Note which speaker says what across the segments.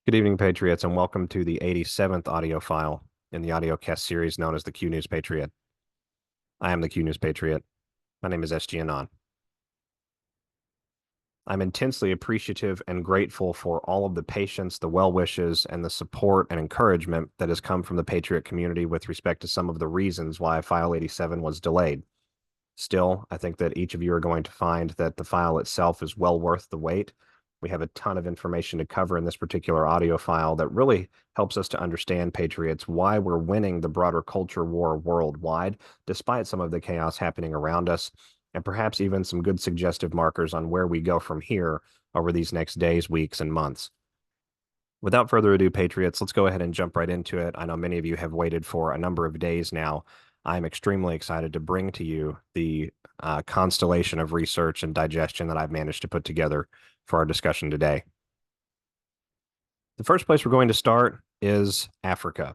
Speaker 1: Good evening, Patriots, and welcome to the 87th audio file in the audiocast series known as the Q News Patriot. I am the Q News Patriot. My name is SGAnon. I'm intensely appreciative and grateful for all of the patience, the well wishes, and the support and encouragement that has come from the Patriot community with respect to some of the reasons why File 87 was delayed. Still, I think that each of you are going to find that the file itself is well worth the wait. We have a ton of information to cover in this particular audio file that really helps us to understand, Patriots, why we're winning the broader culture war worldwide, despite some of the chaos happening around us, and perhaps even some good suggestive markers on where we go from here over these next days, weeks, and months. Without further ado, Patriots, let's go ahead and jump right into it. I know many of you have waited for a number of days now. I'm extremely excited to bring to you the constellation of research and digestion that I've managed to put together for our discussion today. The first place we're going to start is Africa.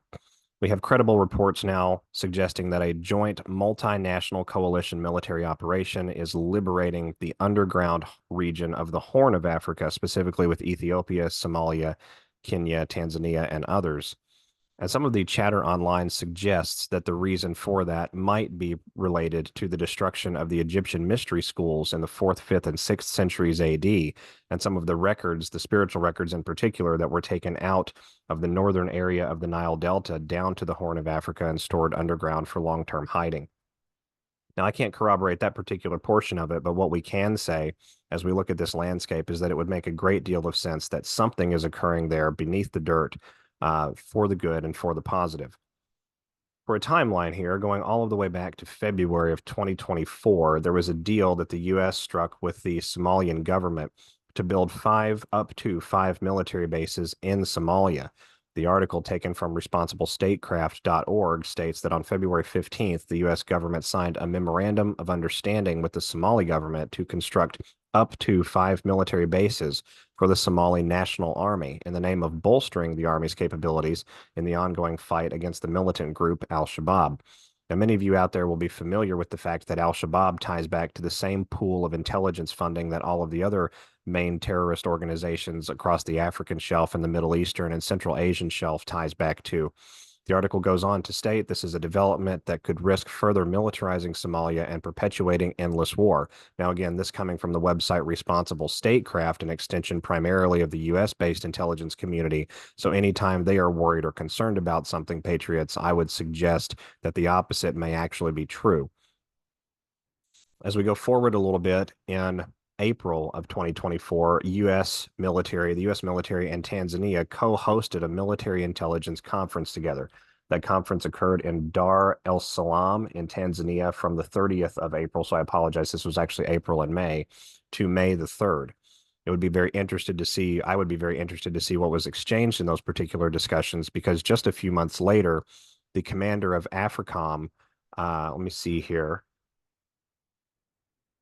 Speaker 1: We have credible reports now suggesting that a joint multinational coalition military operation is liberating the underground region of the Horn of Africa, specifically with Ethiopia, Somalia, Kenya, Tanzania, and others. And some of the chatter online suggests that the reason for that might be related to the destruction of the Egyptian mystery schools in the 4th, 5th, and 6th centuries AD, and some of the records, the spiritual records in particular, that were taken out of the northern area of the Nile Delta down to the Horn of Africa and stored underground for long-term hiding. Now, I can't corroborate that particular portion of it, but what we can say as we look at this landscape is that it would make a great deal of sense that something is occurring there beneath the dirt for the good and for the positive. For a timeline here, going all of the way back to February of 2024, there was a deal that the U.S. struck with the Somalian government to build up to five military bases in Somalia. The article taken from responsiblestatecraft.org states that on February 15th, the U.S. government signed a memorandum of understanding with the Somali government to construct up to 5 military bases for the Somali National Army in the name of bolstering the Army's capabilities in the ongoing fight against the militant group Al-Shabaab. Now, many of you out there will be familiar with the fact that Al-Shabaab ties back to the same pool of intelligence funding that all of the other main terrorist organizations across the African shelf and the Middle Eastern and Central Asian shelf ties back to. The article goes on to state this is a development that could risk further militarizing Somalia and perpetuating endless war. Now, again, this coming from the website Responsible Statecraft, an extension primarily of the U.S.-based intelligence community. So anytime they are worried or concerned about something, Patriots, I would suggest that the opposite may actually be true. As we go forward a little bit, in April of 2024, the U.S. military and Tanzania co-hosted a military intelligence conference together. That conference occurred in Dar es Salaam in Tanzania from the 30th of April. So I apologize. This was actually April and May to May the 3rd. I would be very interested to see what was exchanged in those particular discussions, because just a few months later, the commander of AFRICOM, let me see here.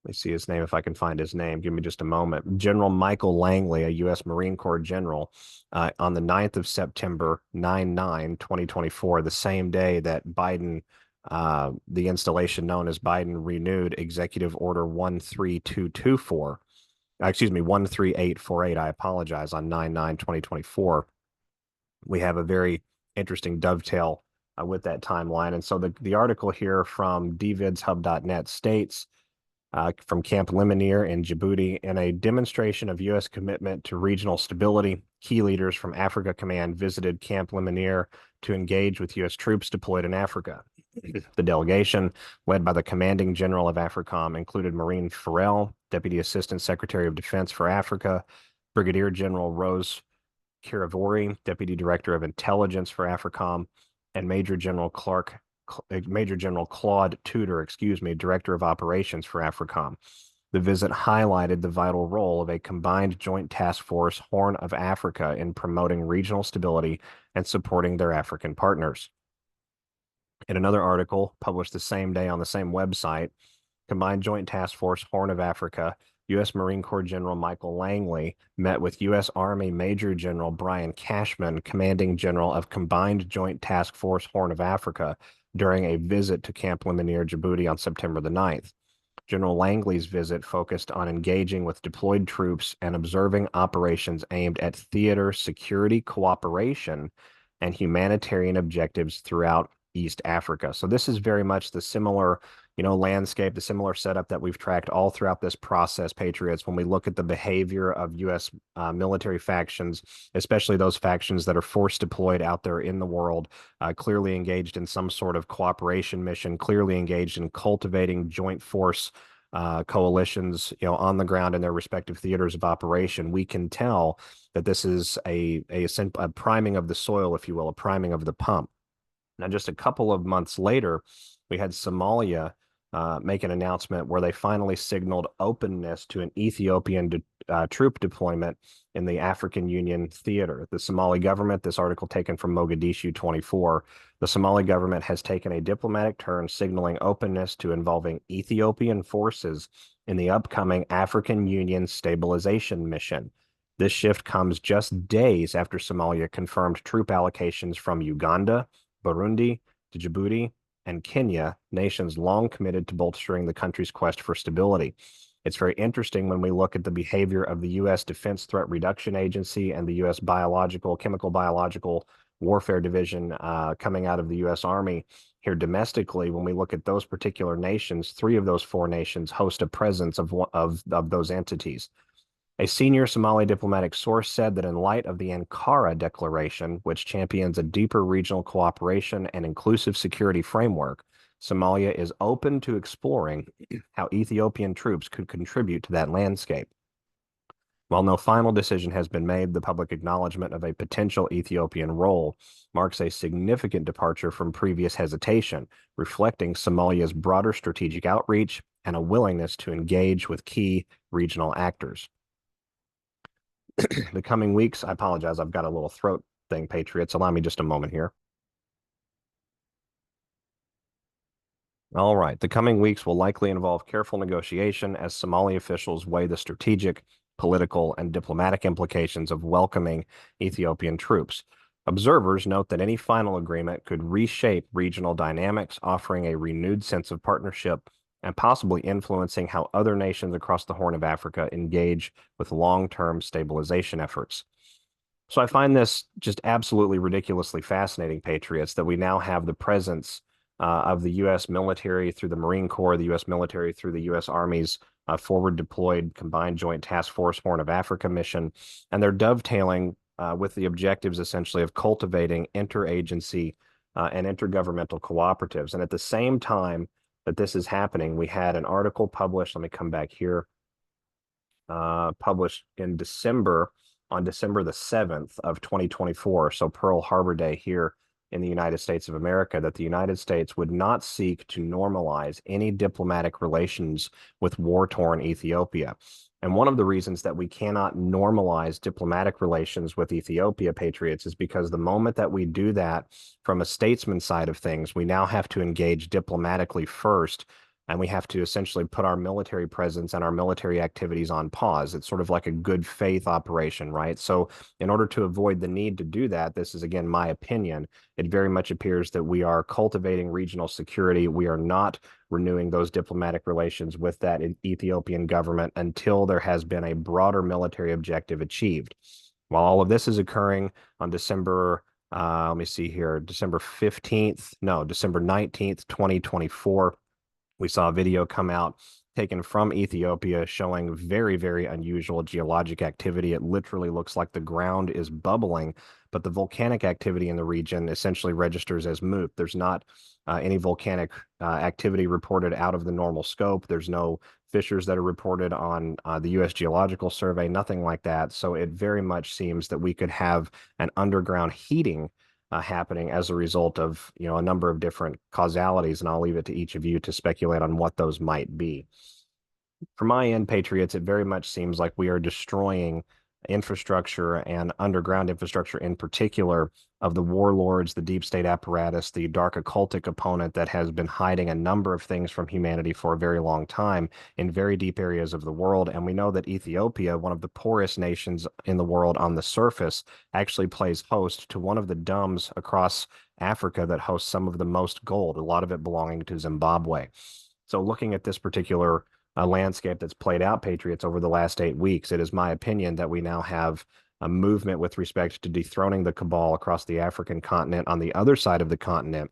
Speaker 1: Let me see his name if I can find his name. Give me just a moment. General Michael Langley, a U.S. Marine Corps general, on the 9th of September, 9/9/2024, the same day that Biden, the installation known as Biden renewed Executive Order 13848, I apologize, on 9/9/2024. We have a very interesting dovetail with that timeline. And so the article here from dvidshub.net states, from Camp Lemonnier in Djibouti, in a demonstration of U.S. commitment to regional stability, key leaders from Africa Command visited Camp Lemonnier to engage with U.S. troops deployed in Africa. The delegation, led by the commanding general of AFRICOM, included Maureen Farrell, Deputy Assistant Secretary of Defense for Africa, Brigadier General Rose Kiravori, Deputy Director of Intelligence for AFRICOM, and Major General Claude Tudor, Director of Operations for AFRICOM. The visit highlighted the vital role of a combined joint task force, Horn of Africa, in promoting regional stability and supporting their African partners. In another article published the same day on the same website, Combined Joint Task Force, Horn of Africa, U.S. Marine Corps General Michael Langley met with U.S. Army Major General Brian Cashman, Commanding General of Combined Joint Task Force, Horn of Africa, during a visit to Camp Lemonnier, Djibouti on September the 9th. General Langley's visit focused on engaging with deployed troops and observing operations aimed at theater security cooperation and humanitarian objectives throughout East Africa. So this is very much the similar, landscape, the similar setup that we've tracked all throughout this process, Patriots, when we look at the behavior of U.S. Military factions, especially those factions that are force deployed out there in the world, clearly engaged in some sort of cooperation mission, clearly engaged in cultivating joint force coalitions, on the ground in their respective theaters of operation. We can tell that this is a priming of the soil, if you will, a priming of the pump. Now, just a couple of months later, we had Somalia make an announcement where they finally signaled openness to an Ethiopian troop deployment in the African Union theater. The Somali government, this article taken from Mogadishu 24, the Somali government has taken a diplomatic turn signaling openness to involving Ethiopian forces in the upcoming African Union stabilization mission. This shift comes just days after Somalia confirmed troop allocations from Uganda, Burundi, Djibouti, and Kenya, nations long committed to bolstering the country's quest for stability. It's very interesting when we look at the behavior of the U.S. Defense Threat Reduction Agency and the U.S. Chemical Biological Warfare Division coming out of the U.S. Army here domestically. When we look at those particular nations, 3 of those 4 nations host a presence of those entities. A senior Somali diplomatic source said that in light of the Ankara Declaration, which champions a deeper regional cooperation and inclusive security framework, Somalia is open to exploring how Ethiopian troops could contribute to that landscape. While no final decision has been made, the public acknowledgement of a potential Ethiopian role marks a significant departure from previous hesitation, reflecting Somalia's broader strategic outreach and a willingness to engage with key regional actors. The coming weeks, I apologize, I've got a little throat thing, Patriots. Allow me just a moment here. All right, the coming weeks will likely involve careful negotiation as Somali officials weigh the strategic, political, and diplomatic implications of welcoming Ethiopian troops. Observers note that any final agreement could reshape regional dynamics, offering a renewed sense of partnership and possibly influencing how other nations across the Horn of Africa engage with long-term stabilization efforts. So I find this just absolutely ridiculously fascinating, Patriots, that we now have the presence of the U.S. military through the Marine Corps, the U.S. military through the U.S. Army's forward deployed Combined Joint Task Force Horn of Africa mission, and they're dovetailing with the objectives essentially of cultivating interagency and intergovernmental cooperatives. And at the same time that this is happening, we had an article published, let me come back here, published in December, on December the 7th of 2024, so Pearl Harbor Day here in the United States of America, that the United States would not seek to normalize any diplomatic relations with war-torn Ethiopia. And one of the reasons that we cannot normalize diplomatic relations with Ethiopia, Patriots, is because the moment that we do that from a statesman side of things, we now have to engage diplomatically first, and we have to essentially put our military presence and our military activities on pause. It's sort of like a good faith operation, right? So in order to avoid the need to do that, this is, again, my opinion, it very much appears that we are cultivating regional security. We are not renewing those diplomatic relations with that Ethiopian government until there has been a broader military objective achieved. While all of this is occurring on December 19th, 2024, we saw a video come out taken from Ethiopia showing very, very unusual geologic activity. It literally looks like the ground is bubbling, but the volcanic activity in the region essentially registers as moot. There's not any volcanic activity reported out of the normal scope. There's no fissures that are reported on the U.S. Geological Survey, nothing like that. So it very much seems that we could have an underground heating happening as a result of, a number of different causalities, and I'll leave it to each of you to speculate on what those might be. From my end, Patriots, it very much seems like we are destroying infrastructure and underground infrastructure in particular of the warlords, the deep state apparatus, the dark occultic opponent that has been hiding a number of things from humanity for a very long time in very deep areas of the world. And we know that Ethiopia, one of the poorest nations in the world on the surface, actually plays host to one of the domes across Africa that hosts some of the most gold, a lot of it belonging to Zimbabwe. So looking at this particular landscape that's played out, Patriots, over the last 8 weeks. It is my opinion that we now have a movement with respect to dethroning the cabal across the African continent. On the other side of the continent,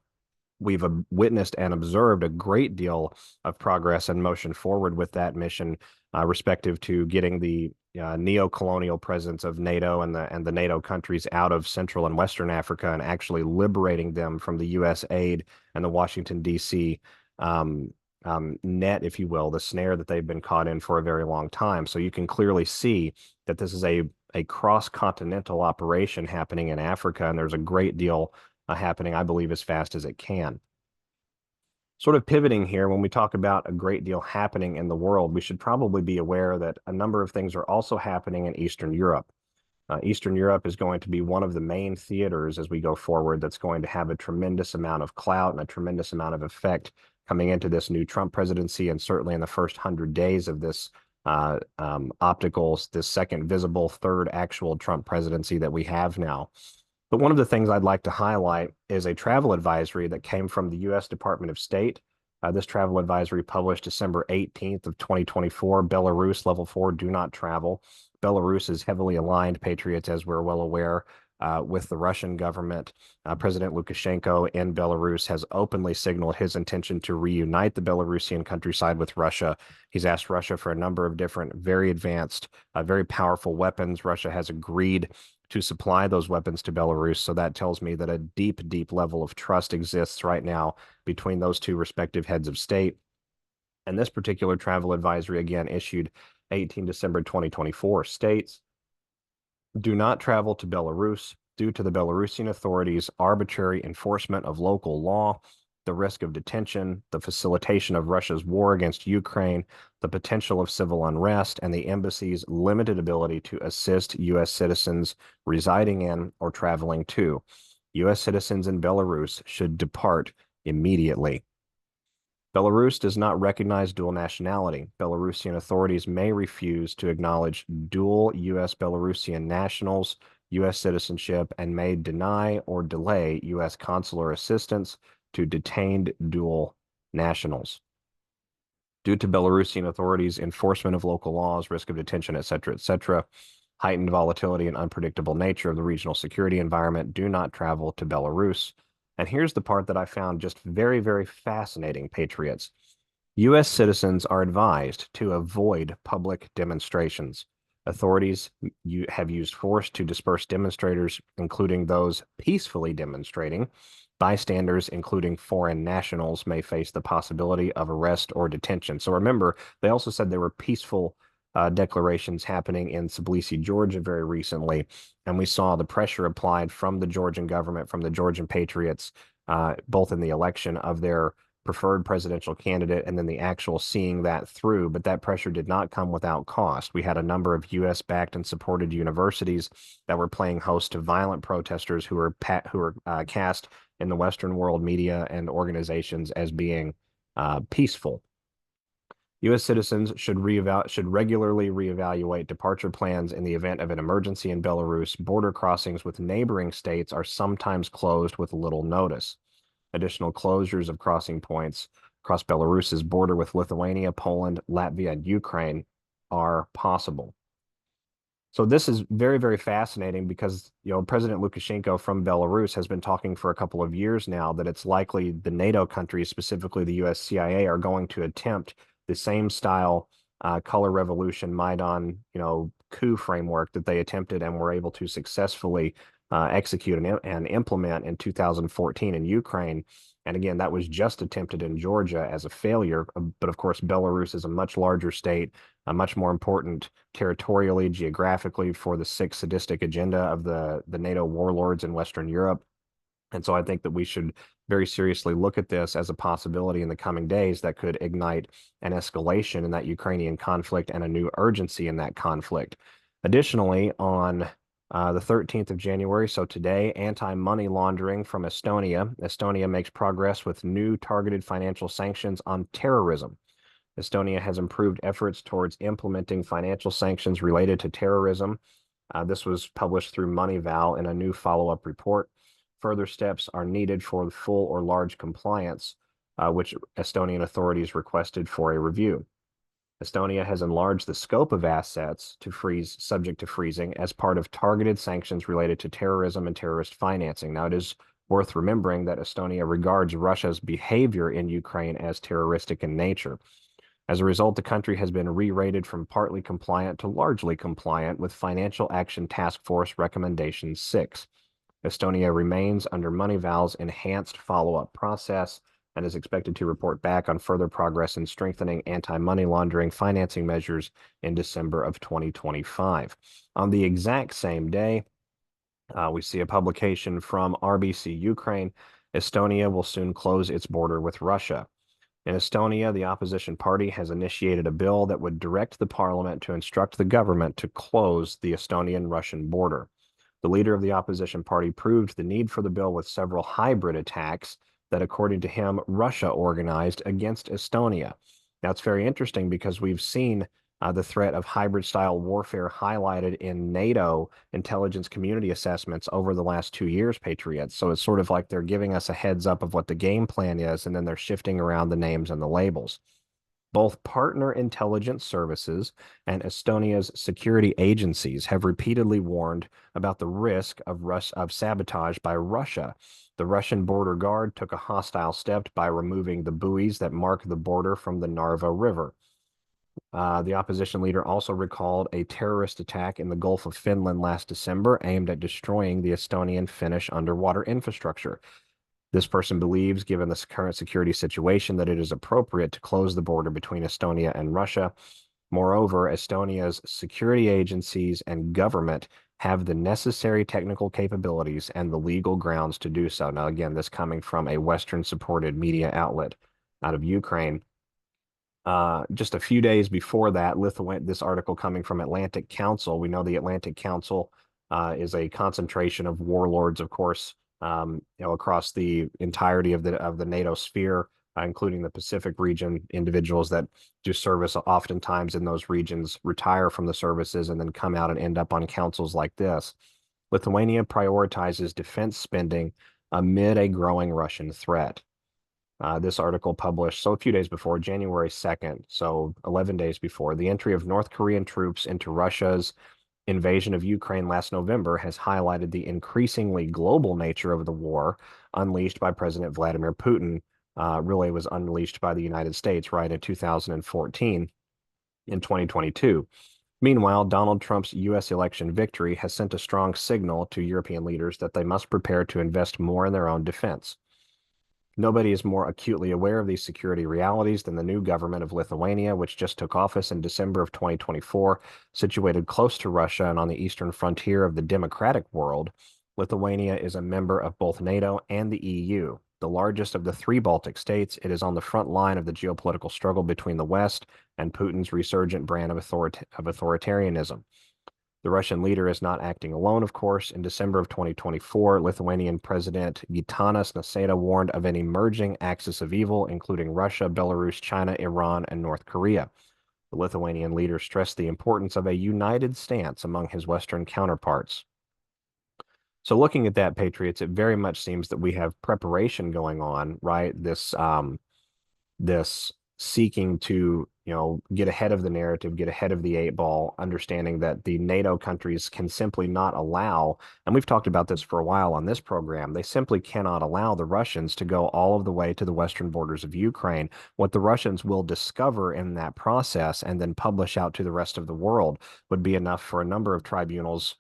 Speaker 1: we've witnessed and observed a great deal of progress and motion forward with that mission, respective to getting the neo-colonial presence of NATO and the NATO countries out of Central and Western Africa and actually liberating them from the U.S. aid and the Washington, D.C. Net, if you will, the snare that they've been caught in for a very long time. So you can clearly see that this is a cross-continental operation happening in Africa, and there's a great deal happening, I believe, as fast as it can. Sort of pivoting here, when we talk about a great deal happening in the world, we should probably be aware that a number of things are also happening in Eastern Europe. Eastern Europe is going to be one of the main theaters as we go forward that's going to have a tremendous amount of clout and a tremendous amount of effect coming into this new Trump presidency, and certainly in the first 100 days of this this second visible, third actual Trump presidency that we have now. But one of the things I'd like to highlight is a travel advisory that came from the U.S. Department of State. This travel advisory published December 18th of 2024, Belarus level 4, do not travel. Belarus is heavily aligned, Patriots, as we're well aware, with the Russian government. President Lukashenko in Belarus has openly signaled his intention to reunite the Belarusian countryside with Russia. He's asked Russia for a number of different, very advanced, very powerful weapons. Russia has agreed to supply those weapons to Belarus. So that tells me that a deep, deep level of trust exists right now between those two respective heads of state. And this particular travel advisory, again, issued 18 December 2024, states, do not travel to Belarus due to the Belarusian authorities' arbitrary enforcement of local law, the risk of detention, the facilitation of Russia's war against Ukraine, the potential of civil unrest, and the embassy's limited ability to assist U.S. citizens residing in or traveling to. U.S. citizens in Belarus should depart immediately. Belarus does not recognize dual nationality. Belarusian authorities may refuse to acknowledge dual U.S. Belarusian nationals, U.S. citizenship, and may deny or delay U.S. consular assistance to detained dual nationals. Due to Belarusian authorities' enforcement of local laws, risk of detention, etc., heightened volatility and unpredictable nature of the regional security environment, do not travel to Belarus. And here's the part that I found just very, very fascinating, Patriots. U.S. citizens are advised to avoid public demonstrations. Authorities have used force to disperse demonstrators, including those peacefully demonstrating. Bystanders, including foreign nationals, may face the possibility of arrest or detention. So remember, they also said there were peaceful declarations happening in Tbilisi, Georgia, very recently, and we saw the pressure applied from the Georgian government, from the Georgian Patriots, both in the election of their preferred presidential candidate and then the actual seeing that through. But that pressure did not come without cost. We had a number of U.S.-backed and supported universities that were playing host to violent protesters who were cast in the Western world media and organizations as being peaceful. U.S. citizens should regularly reevaluate departure plans in the event of an emergency in Belarus. Border crossings with neighboring states are sometimes closed with little notice. Additional closures of crossing points across Belarus's border with Lithuania, Poland, Latvia, and Ukraine are possible. So this is very, very fascinating because, President Lukashenko from Belarus has been talking for a couple of years now that it's likely the NATO countries, specifically the U.S. CIA, are going to attempt the same style color revolution Maidan, coup framework that they attempted and were able to successfully execute and implement in 2014 in Ukraine. And again, that was just attempted in Georgia as a failure. But of course, Belarus is a much larger state, much more important territorially, geographically for the sick, sadistic agenda of the NATO warlords in Western Europe. And so I think that we should very seriously look at this as a possibility in the coming days that could ignite an escalation in that Ukrainian conflict and a new urgency in that conflict. Additionally, on the 13th of January, so today, anti-money laundering from Estonia. Estonia makes progress with new targeted financial sanctions on terrorism. Estonia has improved efforts towards implementing financial sanctions related to terrorism. This was published through MoneyVal in a new follow-up report. Further steps are needed for full or large compliance, which Estonian authorities requested for a review. Estonia has enlarged the scope of assets to freeze, subject to freezing, as part of targeted sanctions related to terrorism and terrorist financing. Now, it is worth remembering that Estonia regards Russia's behavior in Ukraine as terroristic in nature. As a result, the country has been re-rated from partly compliant to largely compliant with Financial Action Task Force Recommendation 6. Estonia remains under Moneyval's enhanced follow-up process and is expected to report back on further progress in strengthening anti-money laundering financing measures in December of 2025. On the exact same day, we see a publication from RBC Ukraine. Estonia will soon close its border with Russia. In Estonia, the opposition party has initiated a bill that would direct the parliament to instruct the government to close the Estonian-Russian border. The leader of the opposition party proved the need for the bill with several hybrid attacks that, according to him, Russia organized against Estonia. Now, it's very interesting because we've seen the threat of hybrid-style warfare highlighted in NATO intelligence community assessments over the last 2 years, Patriots. So it's sort of like they're giving us a heads up of what the game plan is, and then they're shifting around the names and the labels. Both partner intelligence services and Estonia's security agencies have repeatedly warned about the risk of sabotage by Russia. The Russian border guard took a hostile step by removing the buoys that mark the border from the Narva River. The opposition leader also recalled a terrorist attack in the Gulf of Finland last December aimed at destroying the Estonian-Finnish underwater infrastructure. This person believes, given the current security situation, that it is appropriate to close the border between Estonia and Russia. Moreover, Estonia's security agencies and government have the necessary technical capabilities and the legal grounds to do so. Now, again, this coming from a Western-supported media outlet out of Ukraine. Just a few days before that, this article coming from Atlantic Council. We know the Atlantic Council is a concentration of warlords, of course, across the entirety of the NATO sphere, including the Pacific region. Individuals that do service oftentimes in those regions retire from the services and then come out and end up on councils like this. Lithuania prioritizes defense spending amid a growing Russian threat. This article published a few days before, January 2nd, so 11 days before. The entry of North Korean troops into Russia's invasion of Ukraine last November has highlighted the increasingly global nature of the war unleashed by President Vladimir Putin. Really was unleashed by the United States, right, in 2014 in 2022. Meanwhile, Donald Trump's U.S. election victory has sent a strong signal to European leaders that they must prepare to invest more in their own defense. Nobody is more acutely aware of these security realities than the new government of Lithuania, which just took office in December of 2024. Situated close to Russia and on the eastern frontier of the democratic world, Lithuania is a member of both NATO and the EU. The largest of the 3 Baltic states, it is on the front line of the geopolitical struggle between the West and Putin's resurgent brand of authoritarianism. The Russian leader is not acting alone, of course. In December of 2024, Lithuanian President Gitanas Nausėda warned of an emerging axis of evil, including Russia, Belarus, China, Iran, and North Korea. The Lithuanian leader stressed the importance of a united stance among his Western counterparts. So looking at that, Patriots, it very much seems that we have preparation going on, right? This seeking to, get ahead of the narrative, get ahead of the 8 ball, understanding that the NATO countries can simply not allow, and we've talked about this for a while on this program, they simply cannot allow the Russians to go all of the way to the western borders of Ukraine. What the Russians will discover in that process and then publish out to the rest of the world would be enough for a number of tribunals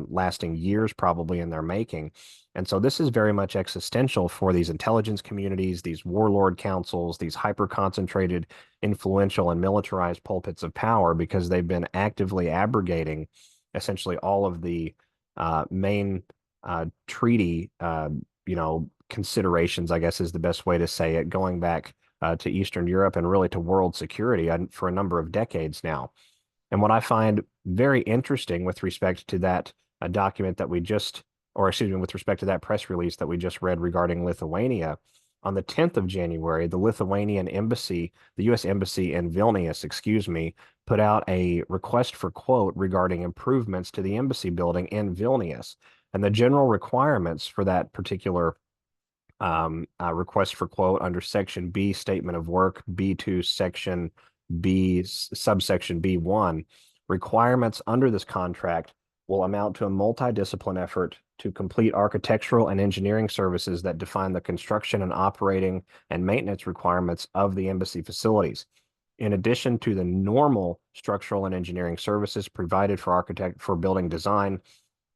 Speaker 1: lasting years probably in their making. And so this is very much existential for these intelligence communities, these warlord councils, these hyper-concentrated, influential, and militarized pulpits of power, because they've been actively abrogating essentially all of the main treaty, considerations, I guess is the best way to say it, going back to Eastern Europe and really to world security for a number of decades now. And what I find very interesting with respect to that document that we just, or excuse me, with respect to that press release that we just read regarding Lithuania, on the 10th of January, the Lithuanian embassy, the U.S. embassy in Vilnius, put out a request for quote regarding improvements to the embassy building in Vilnius. And the general requirements for that particular request for quote under Section B, Statement of Work, B2, Section subsection B1, requirements under this contract will amount to a multidiscipline effort to complete architectural and engineering services that define the construction and operating and maintenance requirements of the embassy facilities. In addition to the normal structural and engineering services provided for building design,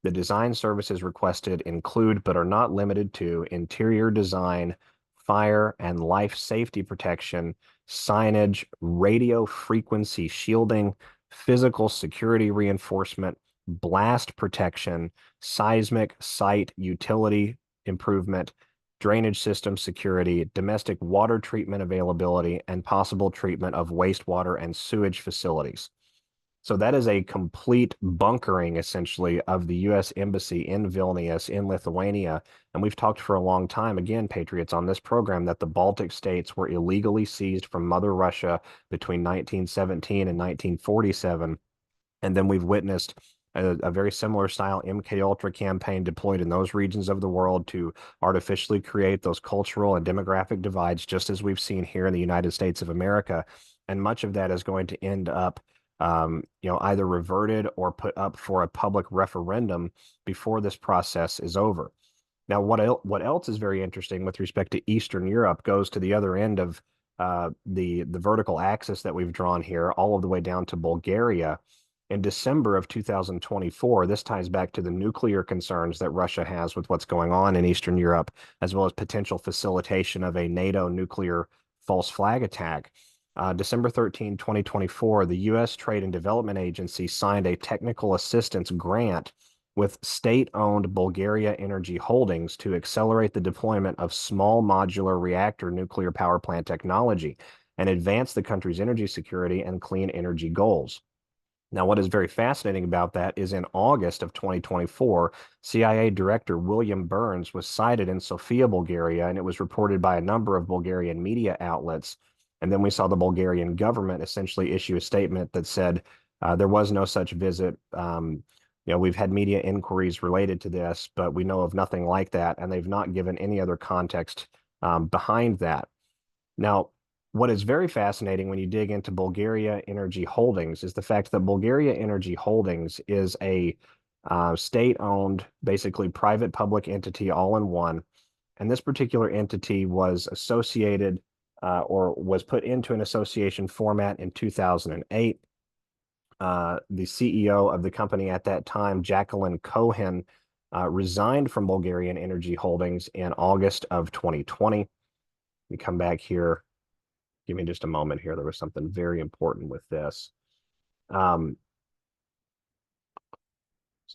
Speaker 1: the design services requested include, but are not limited to, interior design, fire and life safety protection, signage, radio frequency shielding, physical security reinforcement, blast protection, seismic site utility improvement, drainage system security, domestic water treatment availability, and possible treatment of wastewater and sewage facilities. So that is a complete bunkering, essentially, of the U.S. Embassy in Vilnius, in Lithuania. And we've talked for a long time, again, Patriots, on this program, that the Baltic states were illegally seized from Mother Russia between 1917 and 1947. And then we've witnessed a very similar style MK Ultra campaign deployed in those regions of the world to artificially create those cultural and demographic divides, just as we've seen here in the United States of America. And much of that is going to end up either reverted or put up for a public referendum before this process is over. Now, what else is very interesting with respect to Eastern Europe goes to the other end of the vertical axis that we've drawn here, all of the way down to Bulgaria. In December of 2024, this ties back to the nuclear concerns that Russia has with what's going on in Eastern Europe, as well as potential facilitation of a NATO nuclear false flag attack. December 13, 2024, the U.S. Trade and Development Agency signed a technical assistance grant with state-owned Bulgaria Energy Holdings to accelerate the deployment of small modular reactor nuclear power plant technology and advance the country's energy security and clean energy goals. Now, what is very fascinating about that is in August of 2024, CIA Director William Burns was cited in Sofia, Bulgaria, and it was reported by a number of Bulgarian media outlets. And then we saw the Bulgarian government essentially issue a statement that said there was no such visit. We've had media inquiries related to this, but we know of nothing like that, and they've not given any other context behind that. Now, what is very fascinating when you dig into Bulgaria Energy Holdings is the fact that Bulgaria Energy Holdings is a state-owned, basically private-public entity all in one. And this particular entity was associated or was put into an association format in 2008. The CEO of the company at that time, Jacqueline Cohen, resigned from Bulgarian Energy Holdings in August of 2020. We come back here. Give me just a moment here. There was something very important with this. So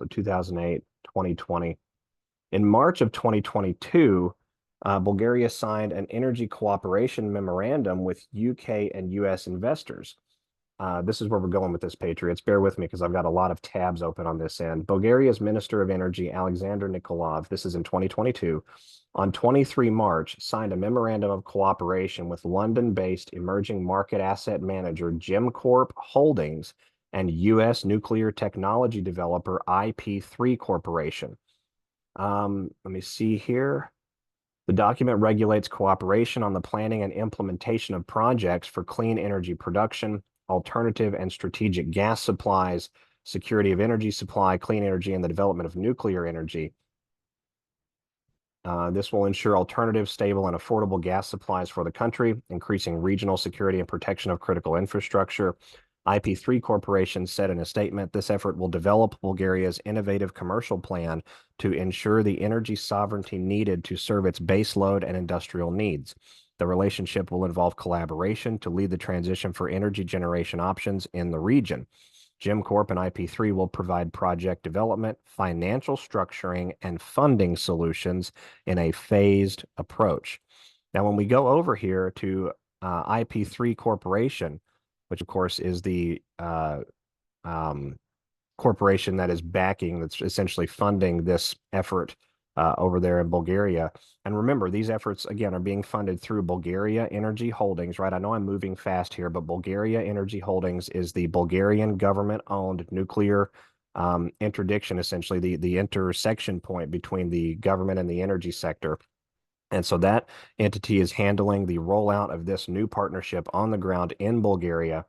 Speaker 1: 2008, 2020. In March of 2022, Bulgaria signed an energy cooperation memorandum with UK and US investors. This is where we're going with this, Patriots. Bear with me because I've got a lot of tabs open on this end. Bulgaria's Minister of Energy, Alexander Nikolov, this is in 2022, on 23 March, signed a memorandum of cooperation with London-based emerging market asset manager GEMCorp Holdings and U.S. nuclear technology developer IP3 Corporation. Let me see here. The document regulates cooperation on the planning and implementation of projects for clean energy production, alternative and strategic gas supplies, security of energy supply, clean energy, and the development of nuclear energy. This will ensure alternative, stable, and affordable gas supplies for the country, increasing regional security and protection of critical infrastructure. IP3 Corporation said in a statement, this effort will develop Bulgaria's innovative commercial plan to ensure the energy sovereignty needed to serve its baseload and industrial needs. The relationship will involve collaboration to lead the transition for energy generation options in the region. GEMCorp and IP3 will provide project development, financial structuring, and funding solutions in a phased approach. Now, when we go over here to IP3 Corporation, which of course is the corporation that is backing, that's essentially funding this effort over there in Bulgaria. And remember, these efforts, again, are being funded through Bulgaria Energy Holdings, right? I know I'm moving fast here, but Bulgaria Energy Holdings is the Bulgarian government-owned nuclear interdiction, essentially the intersection point between the government and the energy sector. And so that entity is handling the rollout of this new partnership on the ground in Bulgaria.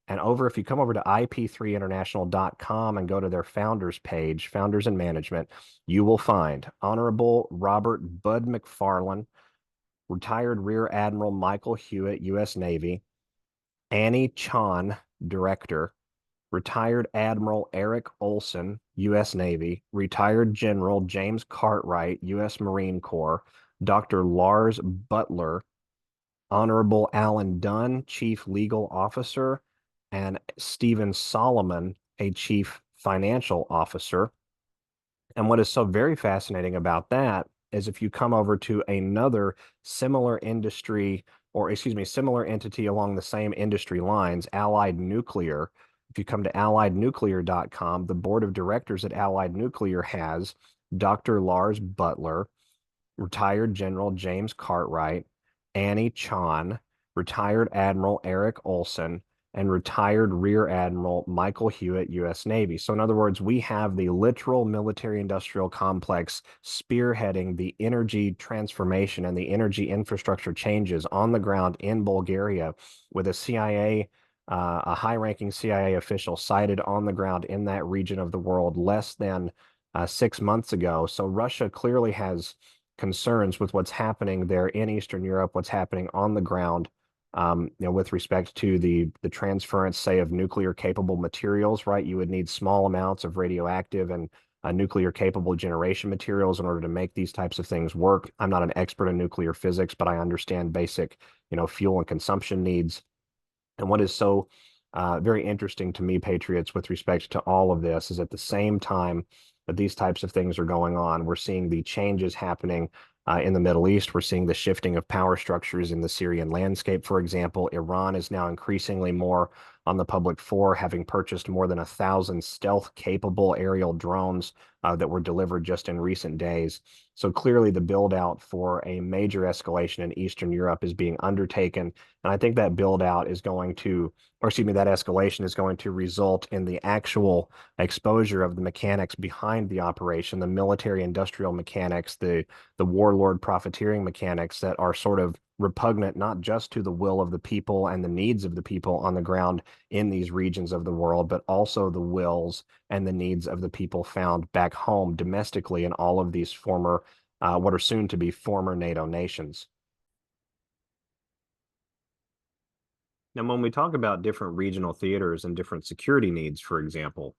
Speaker 1: And if you come over to ip3international.com and go to their founders page, founders and management, you will find Honorable Robert Bud McFarlane, retired Rear Admiral Michael Hewitt, U.S. Navy, Annie Chan, director, retired Admiral Eric Olson, U.S. Navy, retired General James Cartwright, U.S. Marine Corps, Dr. Lars Butler, Honorable Alan Dunn, Chief Legal Officer, and Stephen Solomon, a Chief Financial Officer. And what is so very fascinating about that is if you come over to another similar industry, or excuse me, similar entity along the same industry lines, Allied Nuclear. If you come to alliednuclear.com, the board of directors at Allied Nuclear has Dr. Lars Butler, retired General James Cartwright, Annie Chan, retired Admiral Eric Olson, and retired Rear Admiral Michael Hewitt, U.S. Navy. So in other words, we have the literal military-industrial complex spearheading the energy transformation and the energy infrastructure changes on the ground in Bulgaria, with a high-ranking CIA official cited on the ground in that region of the world less than 6 months ago. So Russia clearly has concerns with what's happening there in Eastern Europe, what's happening on the ground, with respect to the transference, say, of nuclear capable materials, right? You would need small amounts of radioactive and nuclear capable generation materials in order to make these types of things work. I'm not an expert in nuclear physics, but I understand basic, fuel and consumption needs. And what is so very interesting to me, Patriots, with respect to all of this, is at the same time that these types of things are going on, we're seeing the changes happening in the Middle East. We're seeing the shifting of power structures in the Syrian landscape, for example. Iran is now increasingly more on the public fore, having purchased more than 1,000 stealth-capable aerial drones that were delivered just in recent days. So clearly the build-out for a major escalation in Eastern Europe is being undertaken. And I think that build-out is going to, or excuse me, that escalation is going to result in the actual exposure of the mechanics behind the operation, the military-industrial mechanics, the warlord profiteering mechanics that are sort of repugnant not just to the will of the people and the needs of the people on the ground in these regions of the world, but also the wills and the needs of the people found back home domestically in all of these former, what are soon to be former NATO nations. Now, when we talk about different regional theaters and different security needs, for example,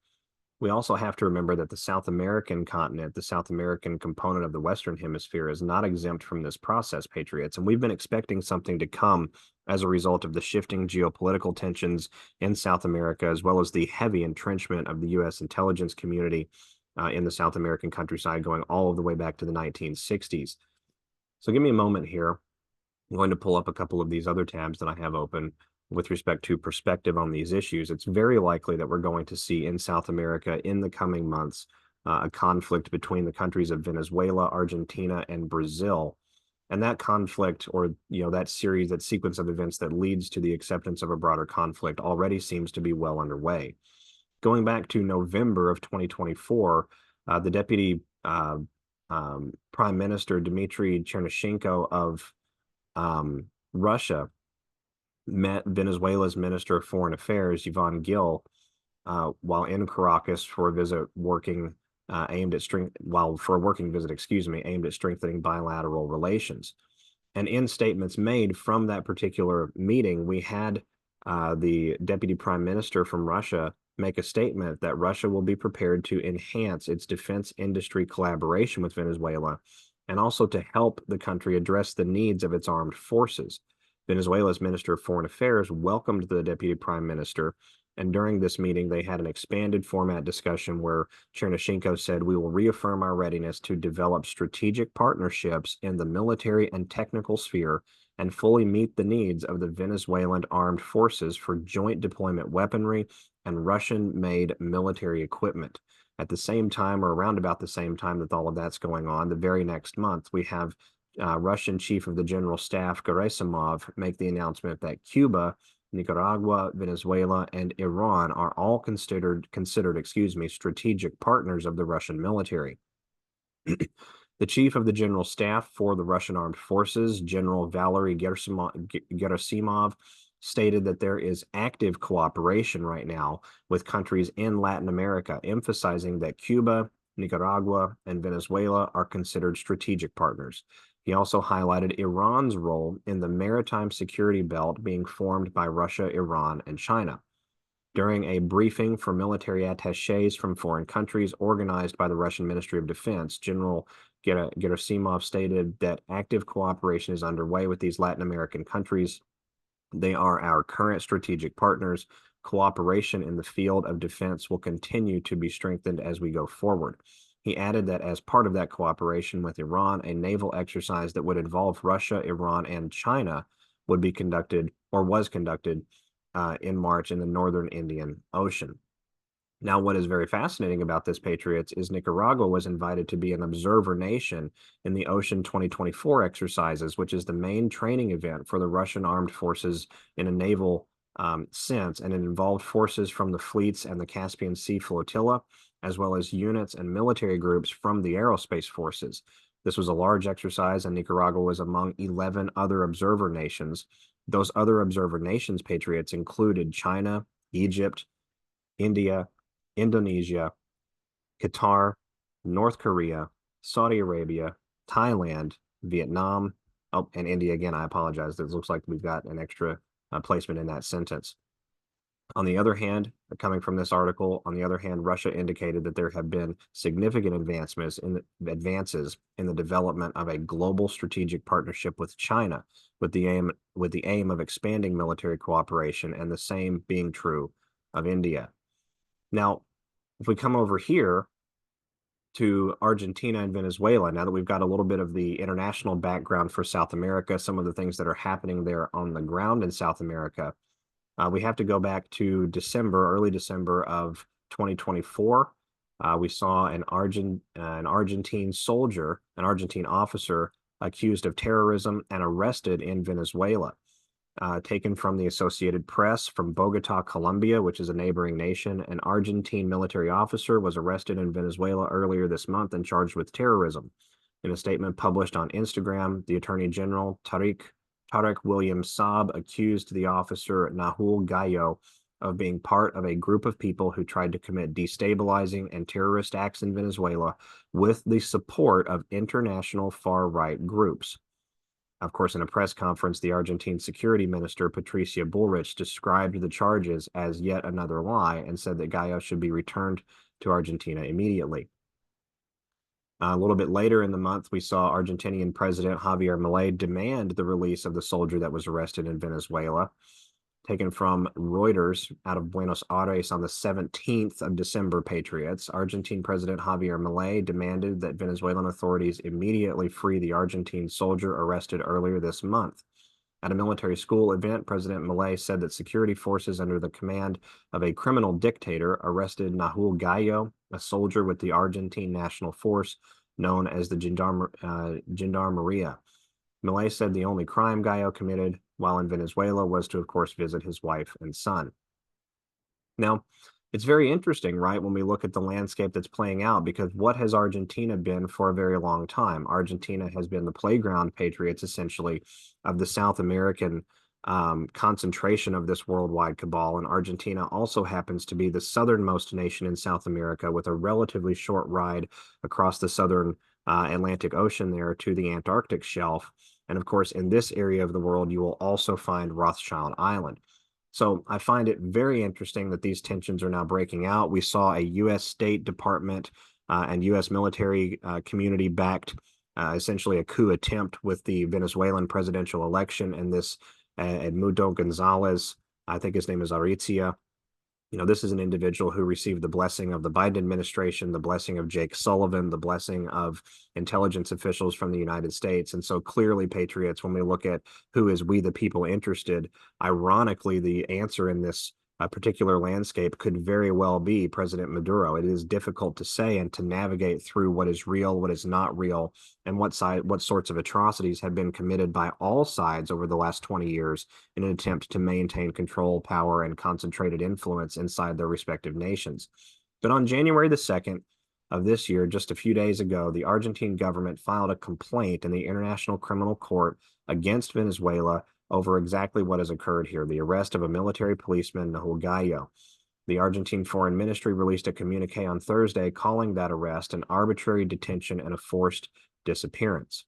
Speaker 1: we also have to remember that the South American continent, the South American component of the Western Hemisphere, is not exempt from this process, Patriots. And we've been expecting something to come as a result of the shifting geopolitical tensions in South America, as well as the heavy entrenchment of the U.S. intelligence community in the South American countryside, going all the way back to the 1960s. So give me a moment here. I'm going to pull up a couple of these other tabs that I have open with respect to perspective on these issues. It's very likely that we're going to see in South America in the coming months a conflict between the countries of Venezuela, Argentina, and Brazil. And that conflict, or that sequence of events that leads to the acceptance of a broader conflict, already seems to be well underway. Going back to November of 2024, the deputy Prime Minister Dmitry Chernyshchenko of Russia met Venezuela's Minister of Foreign Affairs, Yvonne Gill, while in Caracas for a visit aimed at strengthening bilateral relations. And in statements made from that particular meeting, we had the Deputy Prime Minister from Russia make a statement that Russia will be prepared to enhance its defense industry collaboration with Venezuela and also to help the country address the needs of its armed forces. Venezuela's Minister of Foreign Affairs welcomed the Deputy Prime Minister, and during this meeting, they had an expanded format discussion where Chernyshchenko said, "We will reaffirm our readiness to develop strategic partnerships in the military and technical sphere and fully meet the needs of the Venezuelan armed forces for joint deployment weaponry and Russian-made military equipment." At the same time, or around about the same time that all of that's going on, the very next month, we have Russian Chief of the General Staff Gerasimov make the announcement that Cuba, Nicaragua, Venezuela, and Iran are all considered, strategic partners of the Russian military. The chief of the general staff for the Russian armed forces, General Valery Gerasimov, stated that there is active cooperation right now with countries in Latin America, emphasizing that Cuba, Nicaragua, and Venezuela are considered strategic partners. He also highlighted Iran's role in the maritime security belt being formed by Russia, Iran, and China. During a briefing for military attachés from foreign countries organized by the Russian Ministry of Defense, General Gerasimov stated that active cooperation is underway with these Latin American countries. They are our current strategic partners. Cooperation in the field of defense will continue to be strengthened as we go forward. He added that as part of that cooperation with Iran, a naval exercise that would involve Russia, Iran, and China would be conducted or was conducted in March in the northern Indian Ocean. Now, what is very fascinating about this, Patriots, is Nicaragua was invited to be an observer nation in the Ocean 2024 exercises, which is the main training event for the Russian armed forces in a naval sense, and it involved forces from the fleets and the Caspian Sea flotilla, as well as units and military groups from the aerospace forces. This was a large exercise, and Nicaragua was among 11 other observer nations. Those other observer nations, Patriots, included China, Egypt, India, Indonesia, Qatar, North Korea, Saudi Arabia, Thailand, Vietnam, oh, and India again. I apologize. It looks like we've got an extra placement in that sentence. On the other hand, coming from this article, on the other hand, Russia indicated that there have been significant advances in the development of a global strategic partnership with China, with the aim of expanding military cooperation, and the same being true of India. Now, if we come over here to Argentina and Venezuela, now that we've got a little bit of the international background for South America, some of the things that are happening there on the ground in South America, we have to go back to early December of 2024. We saw an Argentine soldier, an Argentine officer, accused of terrorism and arrested in Venezuela. Taken from the Associated Press from Bogota, Colombia, which is a neighboring nation, an Argentine military officer was arrested in Venezuela earlier this month and charged with terrorism. In a statement published on Instagram, the Attorney General Tarek William Saab accused the officer Nahul Gallo of being part of a group of people who tried to commit destabilizing and terrorist acts in Venezuela with the support of international far-right groups. Of course, in a press conference, the Argentine Security Minister, Patricia Bullrich, described the charges as yet another lie and said that Gallo should be returned to Argentina immediately. A little bit later in the month, we saw Argentinian President Javier Milei demand the release of the soldier that was arrested in Venezuela. Taken from Reuters out of Buenos Aires on the 17th of December, Patriots, Argentine President Javier Milei demanded that Venezuelan authorities immediately free the Argentine soldier arrested earlier this month. At a military school event, President Milei said that security forces under the command of a criminal dictator arrested Nahul Gallo, a soldier with the Argentine National Force known as the Gendarmeria. Milei said the only crime Gallo committed while in Venezuela was to, of course, visit his wife and son. Now, it's very interesting, right, when we look at the landscape that's playing out, because what has Argentina been for a very long time? Argentina has been the playground, Patriots, essentially, of the South American concentration of this worldwide cabal, and Argentina also happens to be the southernmost nation in South America with a relatively short ride across the southern Atlantic Ocean there to the Antarctic shelf. And of course, in this area of the world, you will also find Rothschild Island. So I find it very interesting that these tensions are now breaking out. We saw a U.S. State Department and U.S. military community backed essentially a coup attempt with the Venezuelan presidential election, and this Edmundo Gonzalez, I think his name is Aritzia. You know, this is an individual who received the blessing of the Biden administration, the blessing of Jake Sullivan, the blessing of intelligence officials from the United States. And so clearly, Patriots, when we look at who is we the people interested, ironically, the answer in this particular landscape could very well be President Maduro. It is difficult to say and to navigate through what is real, what is not real, and what sorts of atrocities have been committed by all sides over the last 20 years in an attempt to maintain control, power, and concentrated influence inside their respective nations. But on January the 2nd, of this year, just a few days ago, the Argentine government filed a complaint in the International Criminal Court against Venezuela over exactly what has occurred here, the arrest of a military policeman, Nahuel Gallo. The Argentine Foreign Ministry released a communique on Thursday calling that arrest an arbitrary detention and a forced disappearance.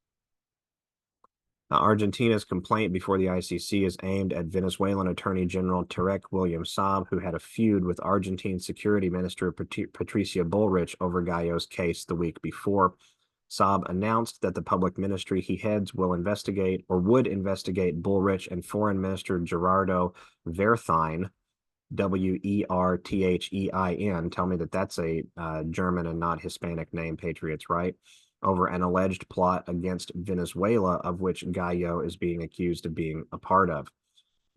Speaker 1: Argentina's complaint before the ICC is aimed at Venezuelan Attorney General Tarek William Saab, who had a feud with Argentine Security Minister Patricia Bullrich over Gallo's case the week before. Saab announced that the public ministry he heads will investigate or would investigate Bullrich and Foreign Minister Gerardo Wertheim, Werthein. Tell me that that's a German and not Hispanic name, Patriots, right? Over an alleged plot against Venezuela, of which Gallo is being accused of being a part of.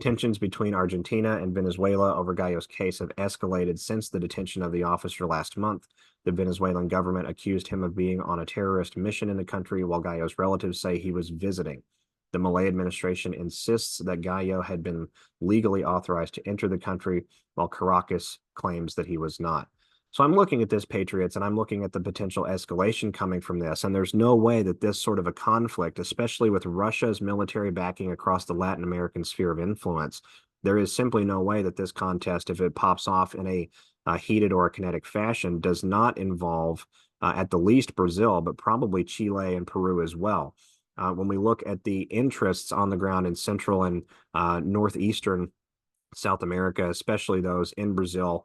Speaker 1: Tensions between Argentina and Venezuela over Gallo's case have escalated since the detention of the officer last month. The Venezuelan government accused him of being on a terrorist mission in the country, while Gallo's relatives say he was visiting. The Milei administration insists that Gallo had been legally authorized to enter the country, while Caracas claims that he was not. So I'm looking at this, Patriots, and I'm looking at the potential escalation coming from this. And there's no way that this sort of a conflict, especially with Russia's military backing across the Latin American sphere of influence, there is simply no way that this contest, if it pops off in a heated or a kinetic fashion, does not involve at the least Brazil, but probably Chile and Peru as well. When we look at the interests on the ground in Central and Northeastern South America, especially those in Brazil,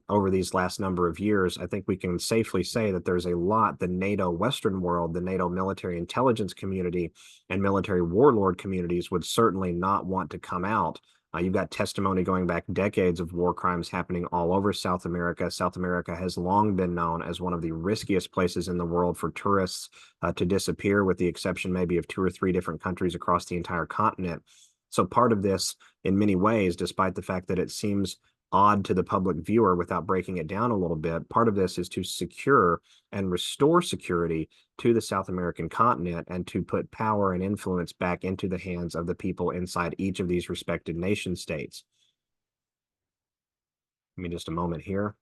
Speaker 1: over these last number of years, I think we can safely say that there's a lot the NATO Western world, the NATO military intelligence community, and military warlord communities would certainly not want to come out. You've got testimony going back decades of war crimes happening all over South America. South America has long been known as one of the riskiest places in the world for tourists to disappear, with the exception maybe of 2 or 3 different countries across the entire continent. So part of this, in many ways, despite the fact that it seems odd to the public viewer without breaking it down a little bit, part of this is to secure and restore security to the South American continent and to put power and influence back into the hands of the people inside each of these respected nation states. Give me just a moment here.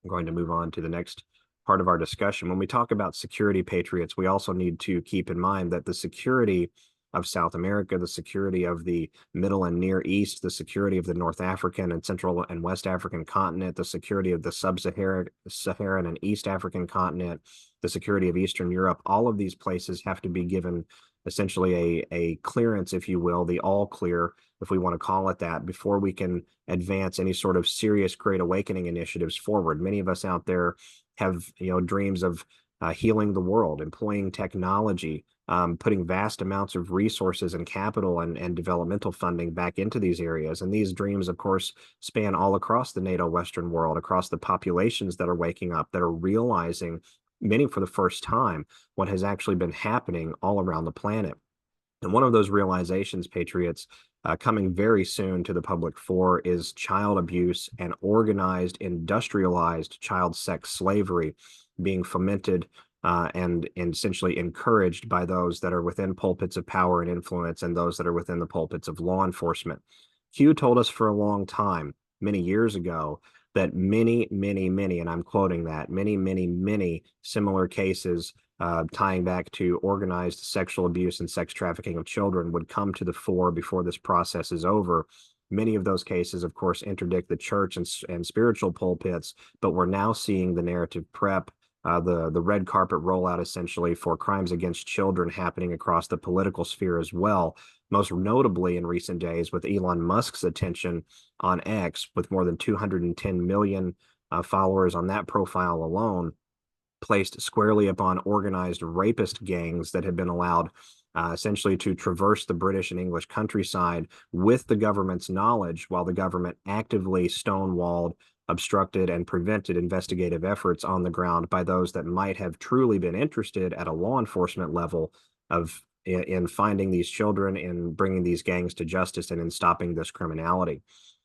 Speaker 1: I'm going to move on to the next part of our discussion. When we talk about security, Patriots, we also need to keep in mind that the security of South America, the security of the Middle and Near East, the security of the North African and Central and West African continent, the security of the Sub-Saharan and East African continent, the security of Eastern Europe, all of these places have to be given essentially a clearance, if you will, the all clear, if we want to call it that, before we can advance any sort of serious Great Awakening initiatives forward. Many of us out there have, dreams of healing the world, employing technology, putting vast amounts of resources and capital and developmental funding back into these areas. And these dreams, of course, span all across the NATO Western world, across the populations that are waking up, that are realizing, many for the first time, what has actually been happening all around the planet. And one of those realizations, Patriots, coming very soon to the public fore is child abuse and organized, industrialized child sex slavery being fomented and essentially encouraged by those that are within pulpits of power and influence and those that are within the pulpits of law enforcement. Q told us for a long time, many years ago, that many, and I'm quoting that, many similar cases tying back to organized sexual abuse and sex trafficking of children would come to the fore before this process is over. Many of those cases, of course, interdict the church and spiritual pulpits, but we're now seeing the narrative prep, the red carpet rollout essentially for crimes against children happening across the political sphere as well, most notably in recent days with Elon Musk's attention on X, with more than 210 million followers on that profile alone, placed squarely upon organized rapist gangs that had been allowed essentially to traverse the British and English countryside with the government's knowledge, while the government actively stonewalled, obstructed, and prevented investigative efforts on the ground by those that might have truly been interested at a law enforcement level in finding these children, in bringing these gangs to justice, and in stopping this criminality.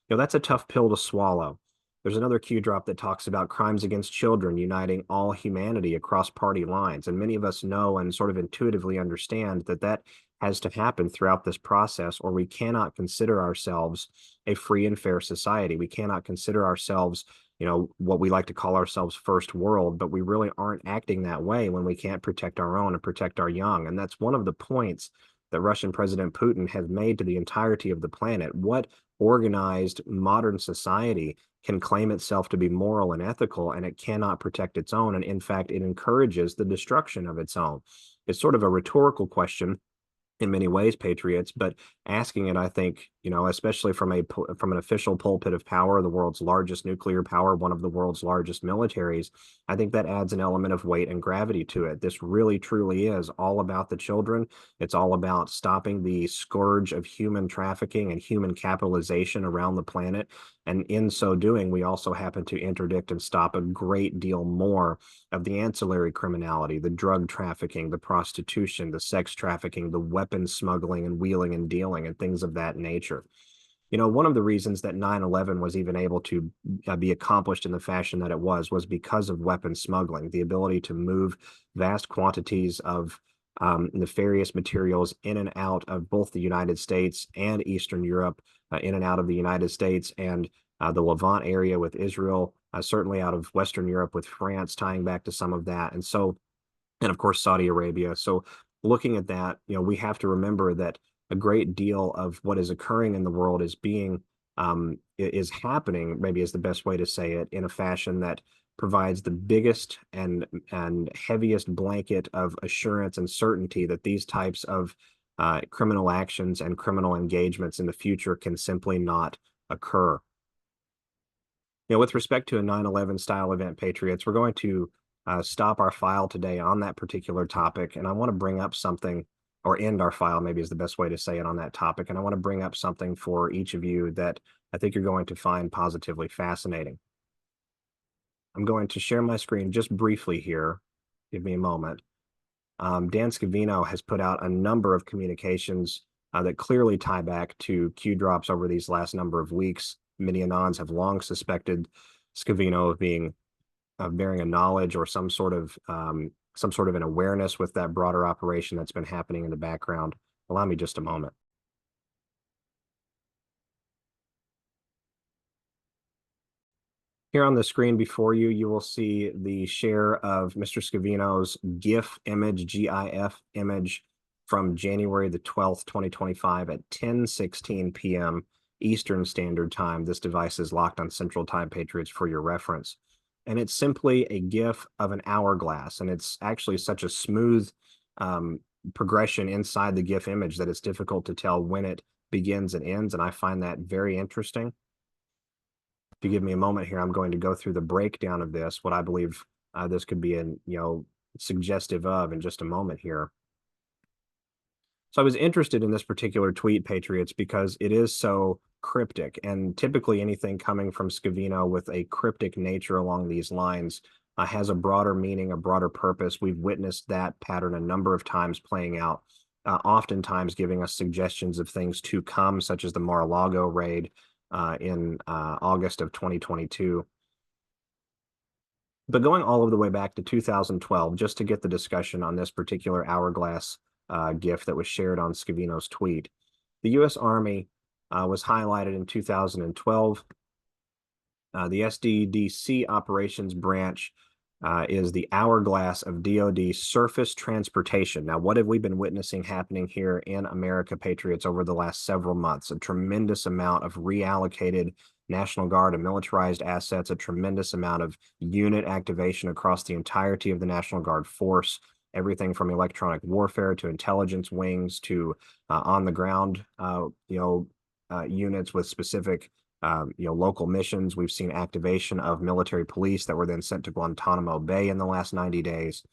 Speaker 1: That's a tough pill to swallow. There's another Q drop that talks about crimes against children uniting all humanity across party lines. And many of us know and sort of intuitively understand that that has to happen throughout this process, or we cannot consider ourselves a free and fair society. We cannot consider ourselves what we like to call ourselves first world, but we really aren't acting that way when we can't protect our own and protect our young. And that's one of the points that Russian President Putin has made to the entirety of the planet. What organized modern society can claim itself to be moral and ethical, and it cannot protect its own? And in fact, it encourages the destruction of its own. It's sort of a rhetorical question in many ways, Patriots, but asking it, I think, especially from an official pulpit of power, the world's largest nuclear power, one of the world's largest militaries, I think that adds an element of weight and gravity to it. This really, truly is all about the children. It's all about stopping the scourge of human trafficking and human capitalization around the planet. And in so doing, we also happen to interdict and stop a great deal more of the ancillary criminality, the drug trafficking, the prostitution, the sex trafficking, the weapons smuggling and wheeling and dealing, and things of that nature. One of the reasons that 9/11 was even able to be accomplished in the fashion that it was because of weapons smuggling, the ability to move vast quantities of nefarious materials in and out of both the United States and Eastern Europe, in and out of the United States and the Levant area with Israel, certainly out of Western Europe with France, tying back to some of that. And of course, Saudi Arabia. So looking at that, we have to remember that a great deal of what is occurring in the world is happening, maybe is the best way to say it, in a fashion that provides the biggest and heaviest blanket of assurance and certainty that these types of criminal actions and criminal engagements in the future can simply not occur. With respect to a 9/11 style event, Patriots, we're going to stop our file today on that particular topic. And I want to bring up something, or end our file, maybe is the best way to say it, on that topic. And I want to bring up something for each of you that I think you're going to find positively fascinating. I'm going to share my screen just briefly here. Give me a moment. Dan Scavino has put out a number of communications that clearly tie back to Q drops over these last number of weeks. Many Anons have long suspected Scavino of bearing a knowledge or some sort of an awareness with that broader operation that's been happening in the background. Allow me just a moment. Here on the screen before you, you will see the share of Mr. Scavino's GIF image from January the 12th, 2025 at 10:16 p.m. Eastern Standard Time. This device is locked on Central Time, Patriots, for your reference. And it's simply a GIF of an hourglass. And it's actually such a smooth progression inside the GIF image that it's difficult to tell when it begins and ends. And I find that very interesting. If you give me a moment here, I'm going to go through the breakdown of this, what I believe this could be suggestive of, in just a moment here. So I was interested in this particular tweet, Patriots, because it is so cryptic, and typically anything coming from Scavino with a cryptic nature along these lines has a broader meaning, a broader purpose. We've witnessed that pattern a number of times playing out, oftentimes giving us suggestions of things to come, such as the Mar-a-Lago raid in August of 2022. But going all of the way back to 2012, just to get the discussion on this particular hourglass GIF that was shared on Scavino's tweet, the U.S. Army was highlighted in 2012. The SDDC operations branch is the hourglass of DoD surface transportation. Now, what have we been witnessing happening here in America, Patriots, over the last several months? A tremendous amount of reallocated National Guard and militarized assets, a tremendous amount of unit activation across the entirety of the National Guard force, everything from electronic warfare to intelligence wings to on-the-ground units with specific local missions. We've seen activation of military police that were then sent to Guantanamo Bay in the last 90 days.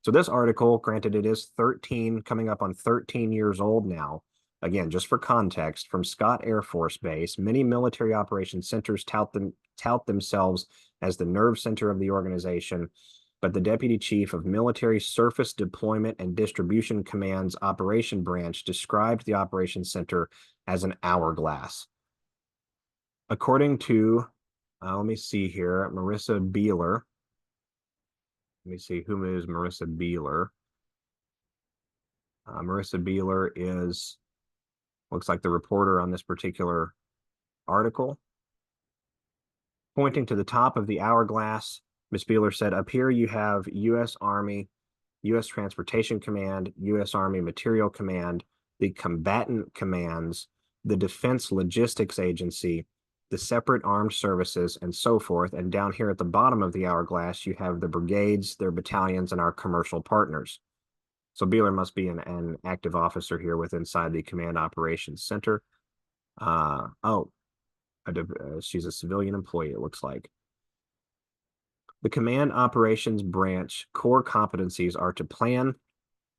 Speaker 1: So this article, granted it is coming up on 13 years old now, again, just for context, from Scott Air Force Base, many military operations centers tout themselves as the nerve center of the organization, but the Deputy Chief of Military Surface Deployment and Distribution Command's Operation Branch described the Operations Center as an hourglass. According to, let me see here, Marissa Beeler. Let me see, who is Marissa Beeler? Marissa Beeler looks like the reporter on this particular article. Pointing to the top of the hourglass, Ms. Beeler said, up here you have U.S. Army, U.S. Transportation Command, U.S. Army Material Command, the combatant commands, the Defense Logistics Agency, the separate armed services, and so forth. And down here at the bottom of the hourglass, you have the brigades, their battalions, and our commercial partners. So Beeler must be an active officer here with inside the Command Operations Center. She's a civilian employee, it looks like. The Command Operations Branch core competencies are to plan,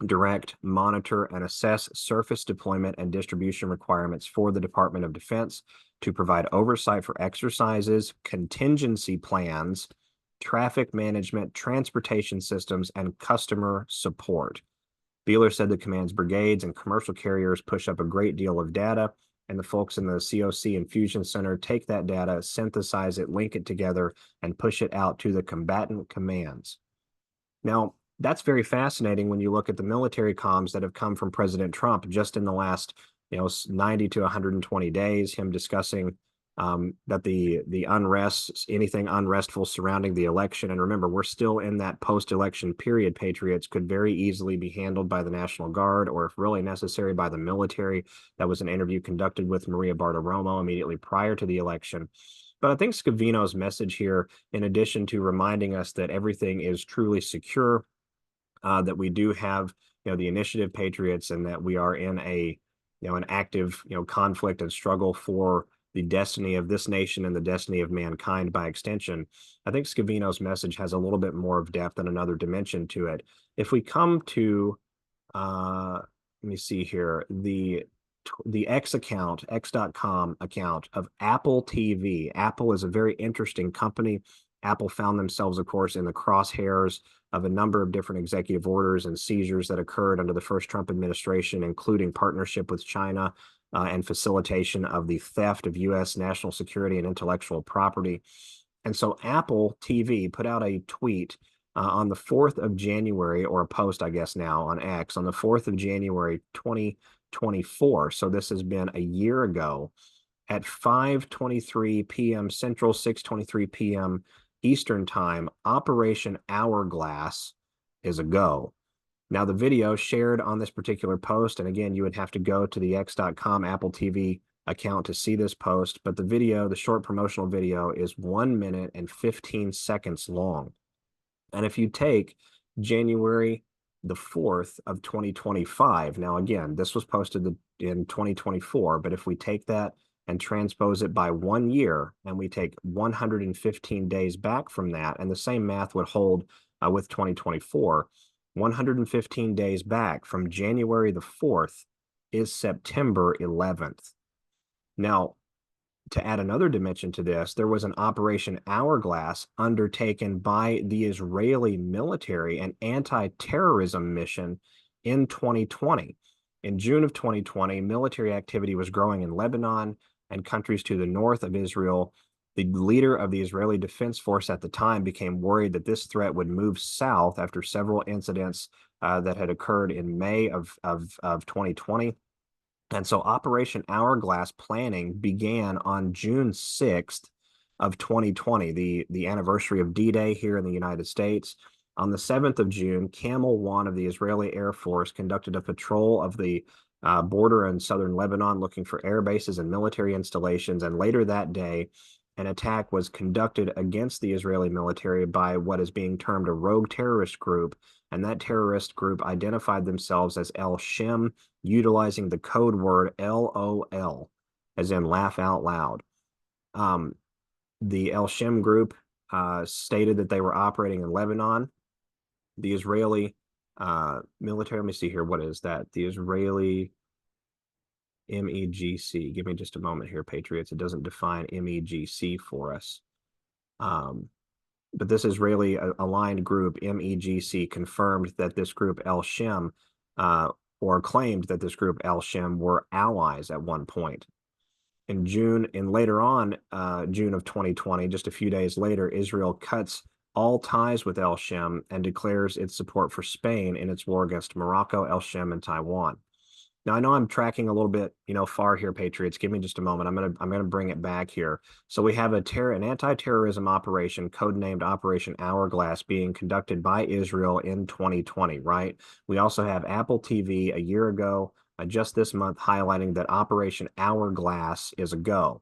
Speaker 1: direct, monitor, and assess surface deployment and distribution requirements for the Department of Defense, to provide oversight for exercises, contingency plans, traffic management, transportation systems, and customer support. Beeler said the command's brigades and commercial carriers push up a great deal of data, and the folks in the COC and Fusion Center take that data, synthesize it, link it together, and push it out to the combatant commands. Now, that's very fascinating when you look at the military comms that have come from President Trump just in the last 90 to 120 days, him discussing that the unrest, anything unrestful surrounding the election, and remember, we're still in that post-election period, Patriots, could very easily be handled by the National Guard, or if really necessary, by the military. That was an interview conducted with Maria Bartiromo immediately prior to the election. But I think Scavino's message here, in addition to reminding us that everything is truly secure, that we do have the initiative, Patriots, and that we are in an active conflict and struggle for the destiny of this nation and the destiny of mankind by extension. I think Scavino's message has a little bit more of depth and another dimension to it. If we come to let me see here, the x.com account of Apple TV. Apple is a very interesting company. Apple found themselves, of course, in the crosshairs of a number of different executive orders and seizures that occurred under the first Trump administration, including partnership with China and facilitation of the theft of U.S. national security and intellectual property. And so Apple TV put out a tweet on the 4th of January, or a post, I guess now, on X, on the 4th of January, 2024. So this has been a year ago at 5:23 p.m. Central, 6:23 p.m. Eastern Time. Operation Hourglass is a go. Now, the video shared on this particular post, and again, you would have to go to the x.com Apple TV account to see this post, but the video, the short promotional video, is 1 minute and 15 seconds long. And if you take January the 4th of 2025, now again, this was posted in 2024, but if we take that and transpose it by 1 year, and we take 115 days back from that, and the same math would hold with 2024, 115 days back from January the 4th is September 11th. Now, to add another dimension to this, there was an Operation Hourglass undertaken by the Israeli military, an anti-terrorism mission in 2020. In June of 2020, military activity was growing in Lebanon and countries to the north of Israel. The leader of the Israeli Defense Force at the time became worried that this threat would move south after several incidents that had occurred in May of 2020. And so Operation Hourglass planning began on June 6th of 2020, the anniversary of D-Day here in the United States. On the 7th of June, Camel 1 of the Israeli Air Force conducted a patrol of the border in southern Lebanon looking for air bases and military installations. And later that day, an attack was conducted against the Israeli military by what is being termed a rogue terrorist group. And that terrorist group identified themselves as El Shem, utilizing the code word LOL, as in laugh out loud. The El Shem group stated that they were operating in Lebanon. The Israeli military, let me see here, what is that? The Israeli MEGC. Give me just a moment here, Patriots. It doesn't define MEGC for us. But this Israeli aligned group, MEGC, confirmed that this group El Shem, or claimed that this group El Shem were allies at one point. In June, and later on, June of 2020, just a few days later, Israel cuts all ties with El Shem and declares its support for Spain in its war against Morocco, El Shem, and Taiwan. Now I know I'm tracking a little bit, far here, Patriots. Give me just a moment. I'm gonna bring it back here. So we have an anti-terrorism operation codenamed Operation Hourglass being conducted by Israel in 2020, right? We also have Apple TV a year ago, just this month, highlighting that Operation Hourglass is a go.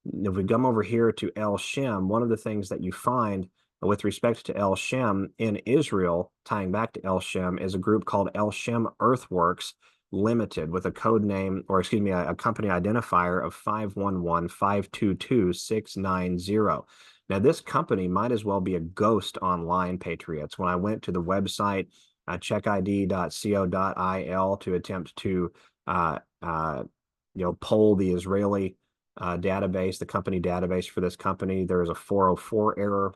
Speaker 1: If we come over here to El Shem, one of the things that you find with respect to El Shem in Israel, tying back to El Shem, is a group called El Shem Earthworks Limited with a code name, or excuse me, a company identifier of 511-522-690. Now, this company might as well be a ghost online, Patriots. When I went to the website, checkid.co.il to attempt to poll the Israeli database, the company database for this company, there is a 404 error.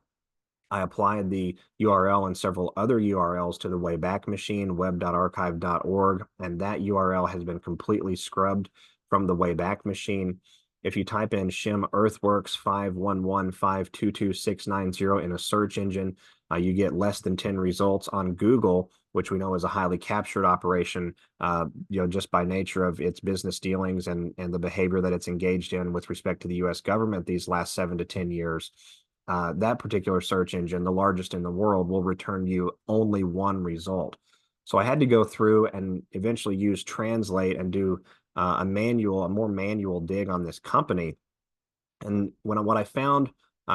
Speaker 1: I applied the URL and several other URLs to the Wayback Machine, web.archive.org, and that URL has been completely scrubbed from the Wayback Machine. If you type in Shem Earthworks 511-522-690 in a search engine, you get less than 10 results on Google, which we know is a highly captured operation, just by nature of its business dealings and the behavior that it's engaged in with respect to the U.S. government these last 7 to 10 years. That particular search engine, the largest in the world, will return you only one result. So I had to go through and eventually use Translate and do a more manual dig on this company. And what I found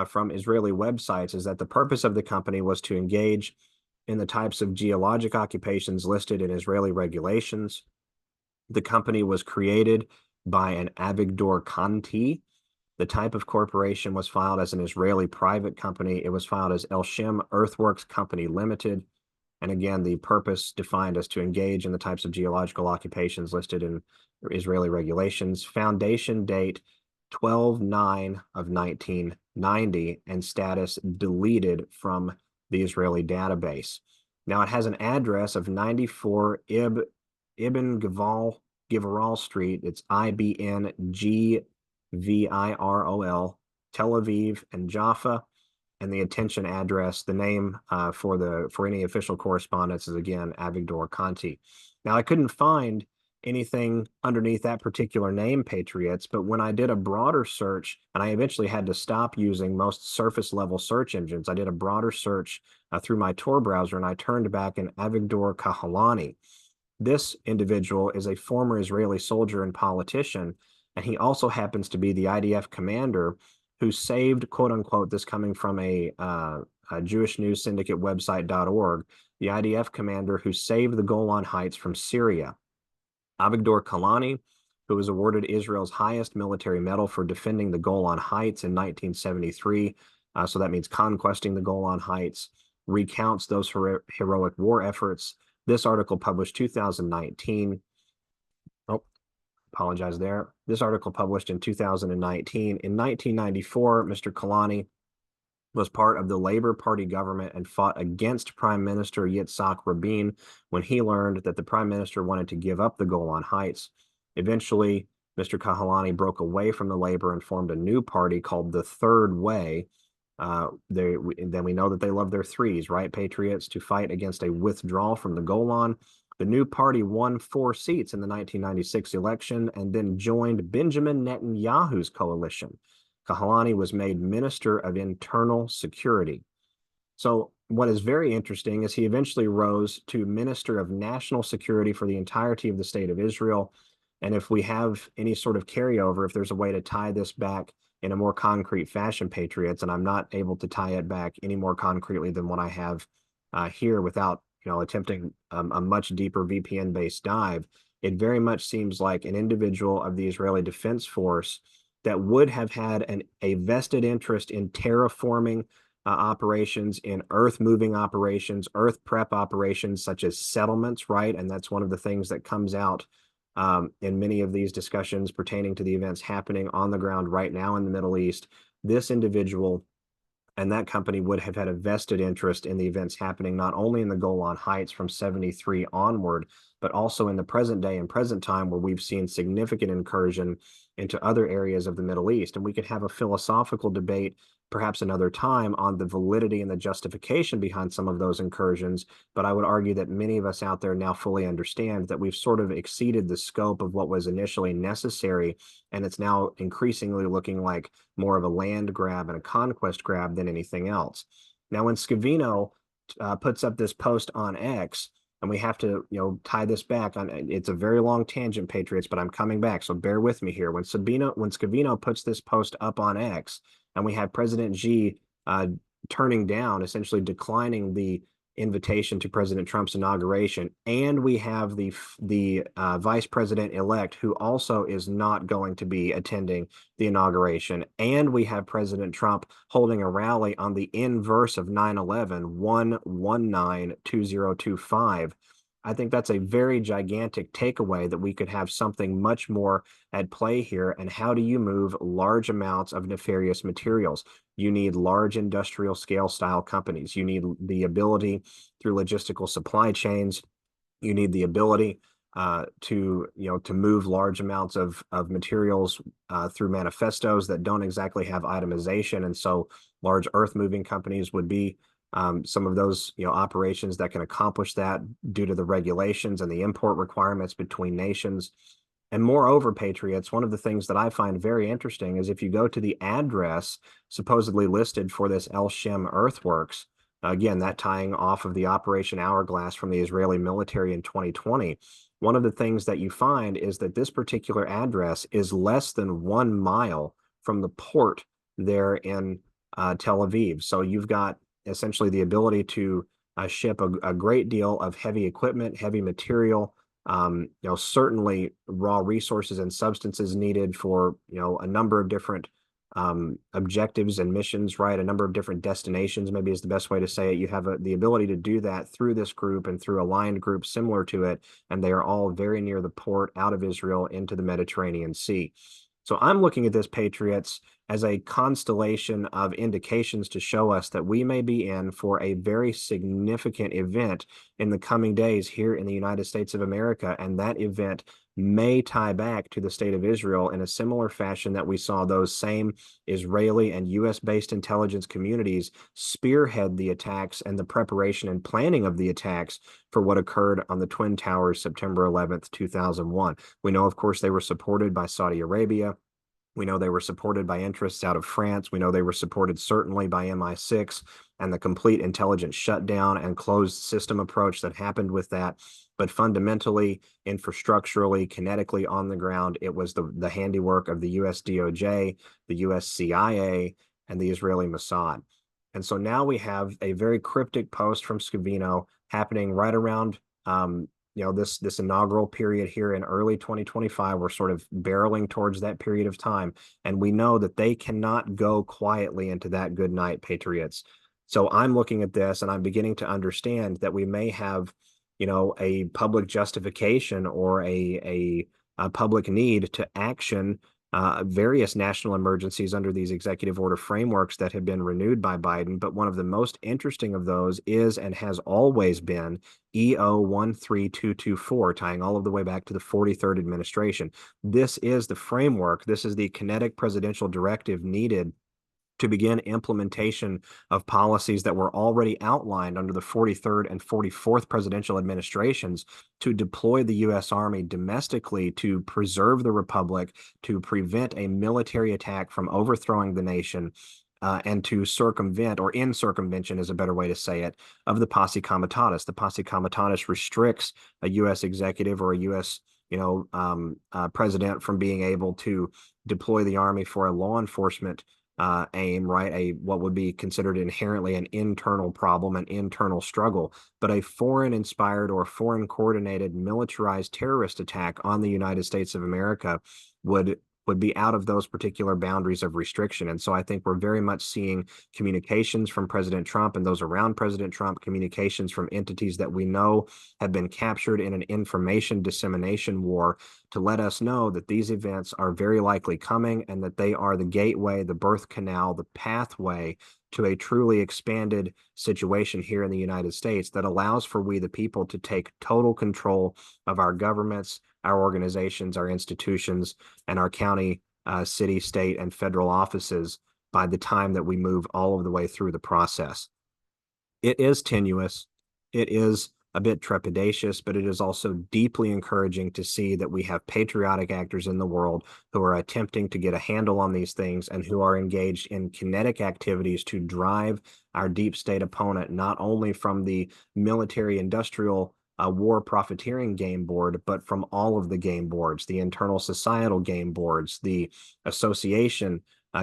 Speaker 1: from Israeli websites is that the purpose of the company was to engage in the types of geologic occupations listed in Israeli regulations. The company was created by an Avigdor Kanti. The type of corporation was filed as an Israeli private company. It was filed as El Shem Earthworks Company Limited. And again, the purpose defined as to engage in the types of geological occupations listed in Israeli regulations. Foundation date 12/9 of 1990 and status deleted from the Israeli database. Now it has an address of 94 Ibn Givrol Street. It's IBNGVIROL, Tel Aviv and Jaffa. And the attention address, the name for any official correspondence is again Avigdor Kanti. Now I couldn't find anything underneath that particular name, Patriots, but when I did a broader search, and I eventually had to stop using most surface level search engines, I did a broader search through my Tor browser, and I turned back in Avigdor Kahalani. This individual is a former Israeli soldier and politician, and he also happens to be the IDF commander who saved, quote unquote, this coming from a Jewish news syndicate website.org, the IDF commander who saved the Golan Heights from Syria. Avigdor Kalani, who was awarded Israel's highest military medal for defending the Golan Heights in 1973, so that means conquesting the Golan Heights, recounts those heroic war efforts. This article published 2019. Oh, apologize there. This article published in 2019. In 1994, Mr. Kalani was part of the Labor Party government and fought against Prime Minister Yitzhak Rabin when he learned that the Prime Minister wanted to give up the Golan Heights. Eventually, Mr. Kahalani broke away from the Labor and formed a new party called the Third Way. Then we know that they love their threes, right, Patriots, to fight against a withdrawal from the Golan. The new party won 4 seats in the 1996 election and then joined Benjamin Netanyahu's coalition. Kahalani was made Minister of Internal Security. So what is very interesting is he eventually rose to Minister of National Security for the entirety of the state of Israel. And if we have any sort of carryover, if there's a way to tie this back in a more concrete fashion, Patriots, and I'm not able to tie it back any more concretely than what I have here without attempting a much deeper VPN-based dive, it very much seems like an individual of the Israeli Defense Force that would have had a vested interest in terraforming operations, in earth-moving operations, earth prep operations, such as settlements, right? And that's one of the things that comes out in many of these discussions pertaining to the events happening on the ground right now in the Middle East. This individual and that company would have had a vested interest in the events happening not only in the Golan Heights from 73 onward, but also in the present day and present time where we've seen significant incursion into other areas of the Middle East. And we could have a philosophical debate perhaps another time on the validity and the justification behind some of those incursions. But I would argue that many of us out there now fully understand that we've sort of exceeded the scope of what was initially necessary, and it's now increasingly looking like more of a land grab and a conquest grab than anything else. Now, when Scavino puts up this post on X, and we have to, tie this back on. It's a very long tangent, Patriots, but I'm coming back, so bear with me here. When Scavino puts this post up on X, and we have President Xi turning down, essentially declining the invitation to President Trump's inauguration, and we have the vice president elect who also is not going to be attending the inauguration, and we have President Trump holding a rally on the inverse of 9/11, 1192025. I think that's a very gigantic takeaway that we could have something much more at play here. And how do you move large amounts of nefarious materials? You need large industrial scale style companies. You need the ability through logistical supply chains. You need the ability to move large amounts of materials through manifestos that don't exactly have itemization. And so large earth moving companies would be some of those operations that can accomplish that due to the regulations and the import requirements between nations. And moreover, Patriots, one of the things that I find very interesting is if you go to the address supposedly listed for this El Shem earthworks, again, that tying off of the Operation Hourglass from the Israeli military in 2020, one of the things that you find is that this particular address is less than 1 mile from the port there in Tel Aviv. So you've got essentially the ability to ship a great deal of heavy equipment, heavy material, certainly raw resources and substances needed for, a number of different objectives and missions, right? A number of different destinations, maybe is the best way to say it. You have the ability to do that through this group and through aligned groups similar to it, and they are all very near the port out of Israel into the Mediterranean Sea. So I'm looking at this, Patriots, as a constellation of indications to show us that we may be in for a very significant event in the coming days here in the United States of America. And that event may tie back to the state of Israel in a similar fashion that we saw those same Israeli and US-based intelligence communities spearhead the attacks and the preparation and planning of the attacks for what occurred on the Twin Towers, September 11th, 2001. We know, of course, they were supported by Saudi Arabia. We know they were supported by interests out of France. We know they were supported certainly by MI6 and the complete intelligence shutdown and closed system approach that happened with that. But fundamentally, infrastructurally, kinetically on the ground, it was the handiwork of the US DOJ, the US CIA, and the Israeli Mossad. And so now we have a very cryptic post from Scavino happening right around this inaugural period here in early 2025. We're sort of barreling towards that period of time, and we know that they cannot go quietly into that good night, Patriots. So I'm looking at this and I'm beginning to understand that we may have, a public justification or a public need to action various national emergencies under these executive order frameworks that have been renewed by Biden. But one of the most interesting of those is and has always been EO 13224, tying all of the way back to the 43rd administration. This is the framework. This is the kinetic presidential directive needed to begin implementation of policies that were already outlined under the 43rd and 44th presidential administrations to deploy the U.S. Army domestically to preserve the republic, to prevent a military attack from overthrowing the nation, and to circumvent, or in circumvention is a better way to say it, of the posse comitatus. The posse comitatus restricts a U.S. executive or a U.S. President from being able to deploy the Army for a law enforcement aim, right? What would be considered inherently an internal problem, an internal struggle, but a foreign inspired or foreign coordinated militarized terrorist attack on the United States of America would be out of those particular boundaries of restriction. And so I think we're very much seeing communications from President Trump and those around President Trump, communications from entities that we know have been captured in an information dissemination war to let us know that these events are very likely coming and that they are the gateway, the birth canal, the pathway to a truly expanded situation here in the United States that allows for we the people to take total control of our governments, our organizations, our institutions, and our county, city, state, and federal offices by the time that we move all of the way through the process. It is tenuous. It is a bit trepidatious, but it is also deeply encouraging to see that we have patriotic actors in the world who are attempting to get a handle on these things and who are engaged in kinetic activities to drive our deep state opponent, not only from the military industrial war profiteering game board, but from all of the game boards, the internal societal game boards, the association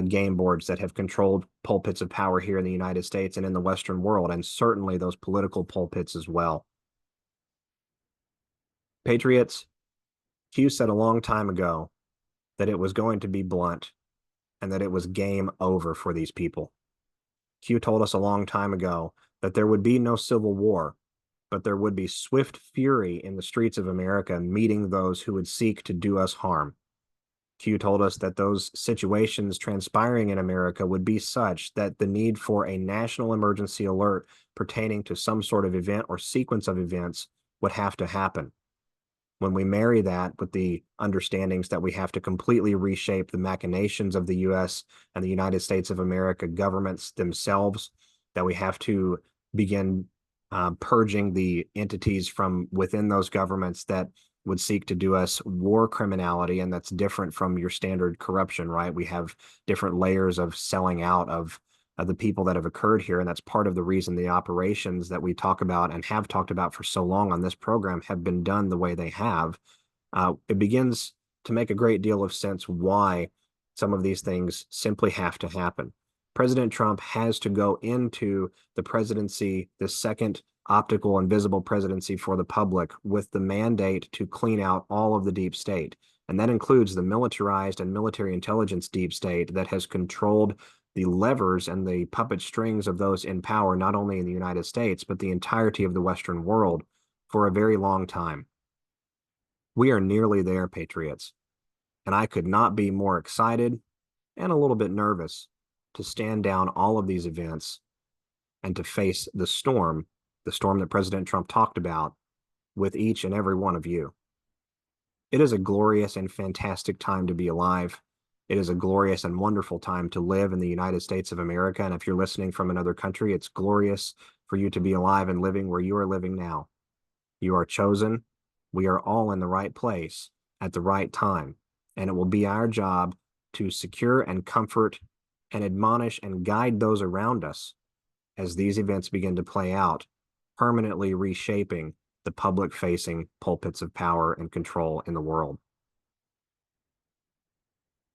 Speaker 1: game boards that have controlled pulpits of power here in the United States and in the Western world, and certainly those political pulpits as well. Patriots, Q said a long time ago that it was going to be blunt and that it was game over for these people. Q told us a long time ago that there would be no civil war, but there would be swift fury in the streets of America meeting those who would seek to do us harm. Q told us that those situations transpiring in America would be such that the need for a national emergency alert pertaining to some sort of event or sequence of events would have to happen. When we marry that with the understandings that we have to completely reshape the machinations of the U.S. and the United States of America governments themselves, that we have to begin purging the entities from within those governments that would seek to do us war criminality, and that's different from your standard corruption, right? We have different layers of selling out of the people that have occurred here, and that's part of the reason the operations that we talk about and have talked about for so long on this program have been done the way they have. It begins to make a great deal of sense why some of these things simply have to happen. President Trump has to go into the presidency, the second optical and visible presidency for the public, with the mandate to clean out all of the deep state. And that includes the militarized and military intelligence deep state that has controlled the levers and the puppet strings of those in power, not only in the United States, but the entirety of the Western world for a very long time. We are nearly there, Patriots. And I could not be more excited and a little bit nervous to stand down all of these events and to face the storm that President Trump talked about, with each and every one of you. It is a glorious and fantastic time to be alive. It is a glorious and wonderful time to live in the United States of America. And if you're listening from another country, it's glorious for you to be alive and living where you are living now. You are chosen. We are all in the right place at the right time. And it will be our job to secure and comfort and admonish and guide those around us as these events begin to play out, permanently reshaping the public-facing pulpits of power and control in the world.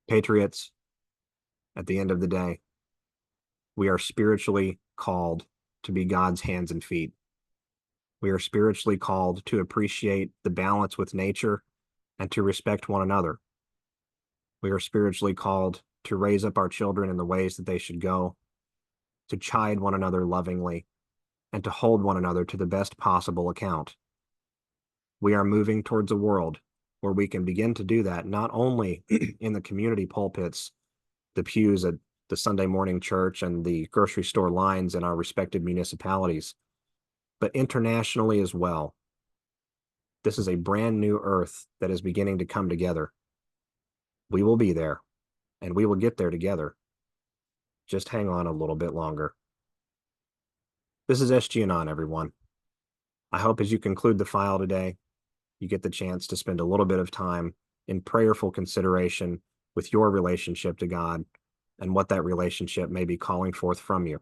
Speaker 1: Patriots, at the end of the day, we are spiritually called to be God's hands and feet. We are spiritually called to appreciate the balance with nature and to respect one another. We are spiritually called to raise up our children in the ways that they should go, to chide one another lovingly, and to hold one another to the best possible account. We are moving towards a world where we can begin to do that, not only in the community pulpits, the pews at the Sunday morning church, and the grocery store lines in our respective municipalities, but internationally as well. This is a brand new earth that is beginning to come together. We will be there, and we will get there together. Just hang on a little bit longer. This is SGAnon, everyone. I hope as you conclude the file today, you get the chance to spend a little bit of time in prayerful consideration with your relationship to God and what that relationship may be calling forth from you.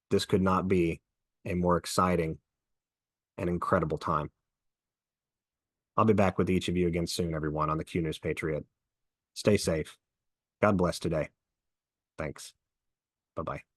Speaker 1: This could not be a more exciting and incredible time. I'll be back with each of you again soon, everyone, on the Q News Patriot. Stay safe. God bless today. Thanks. Bye-bye.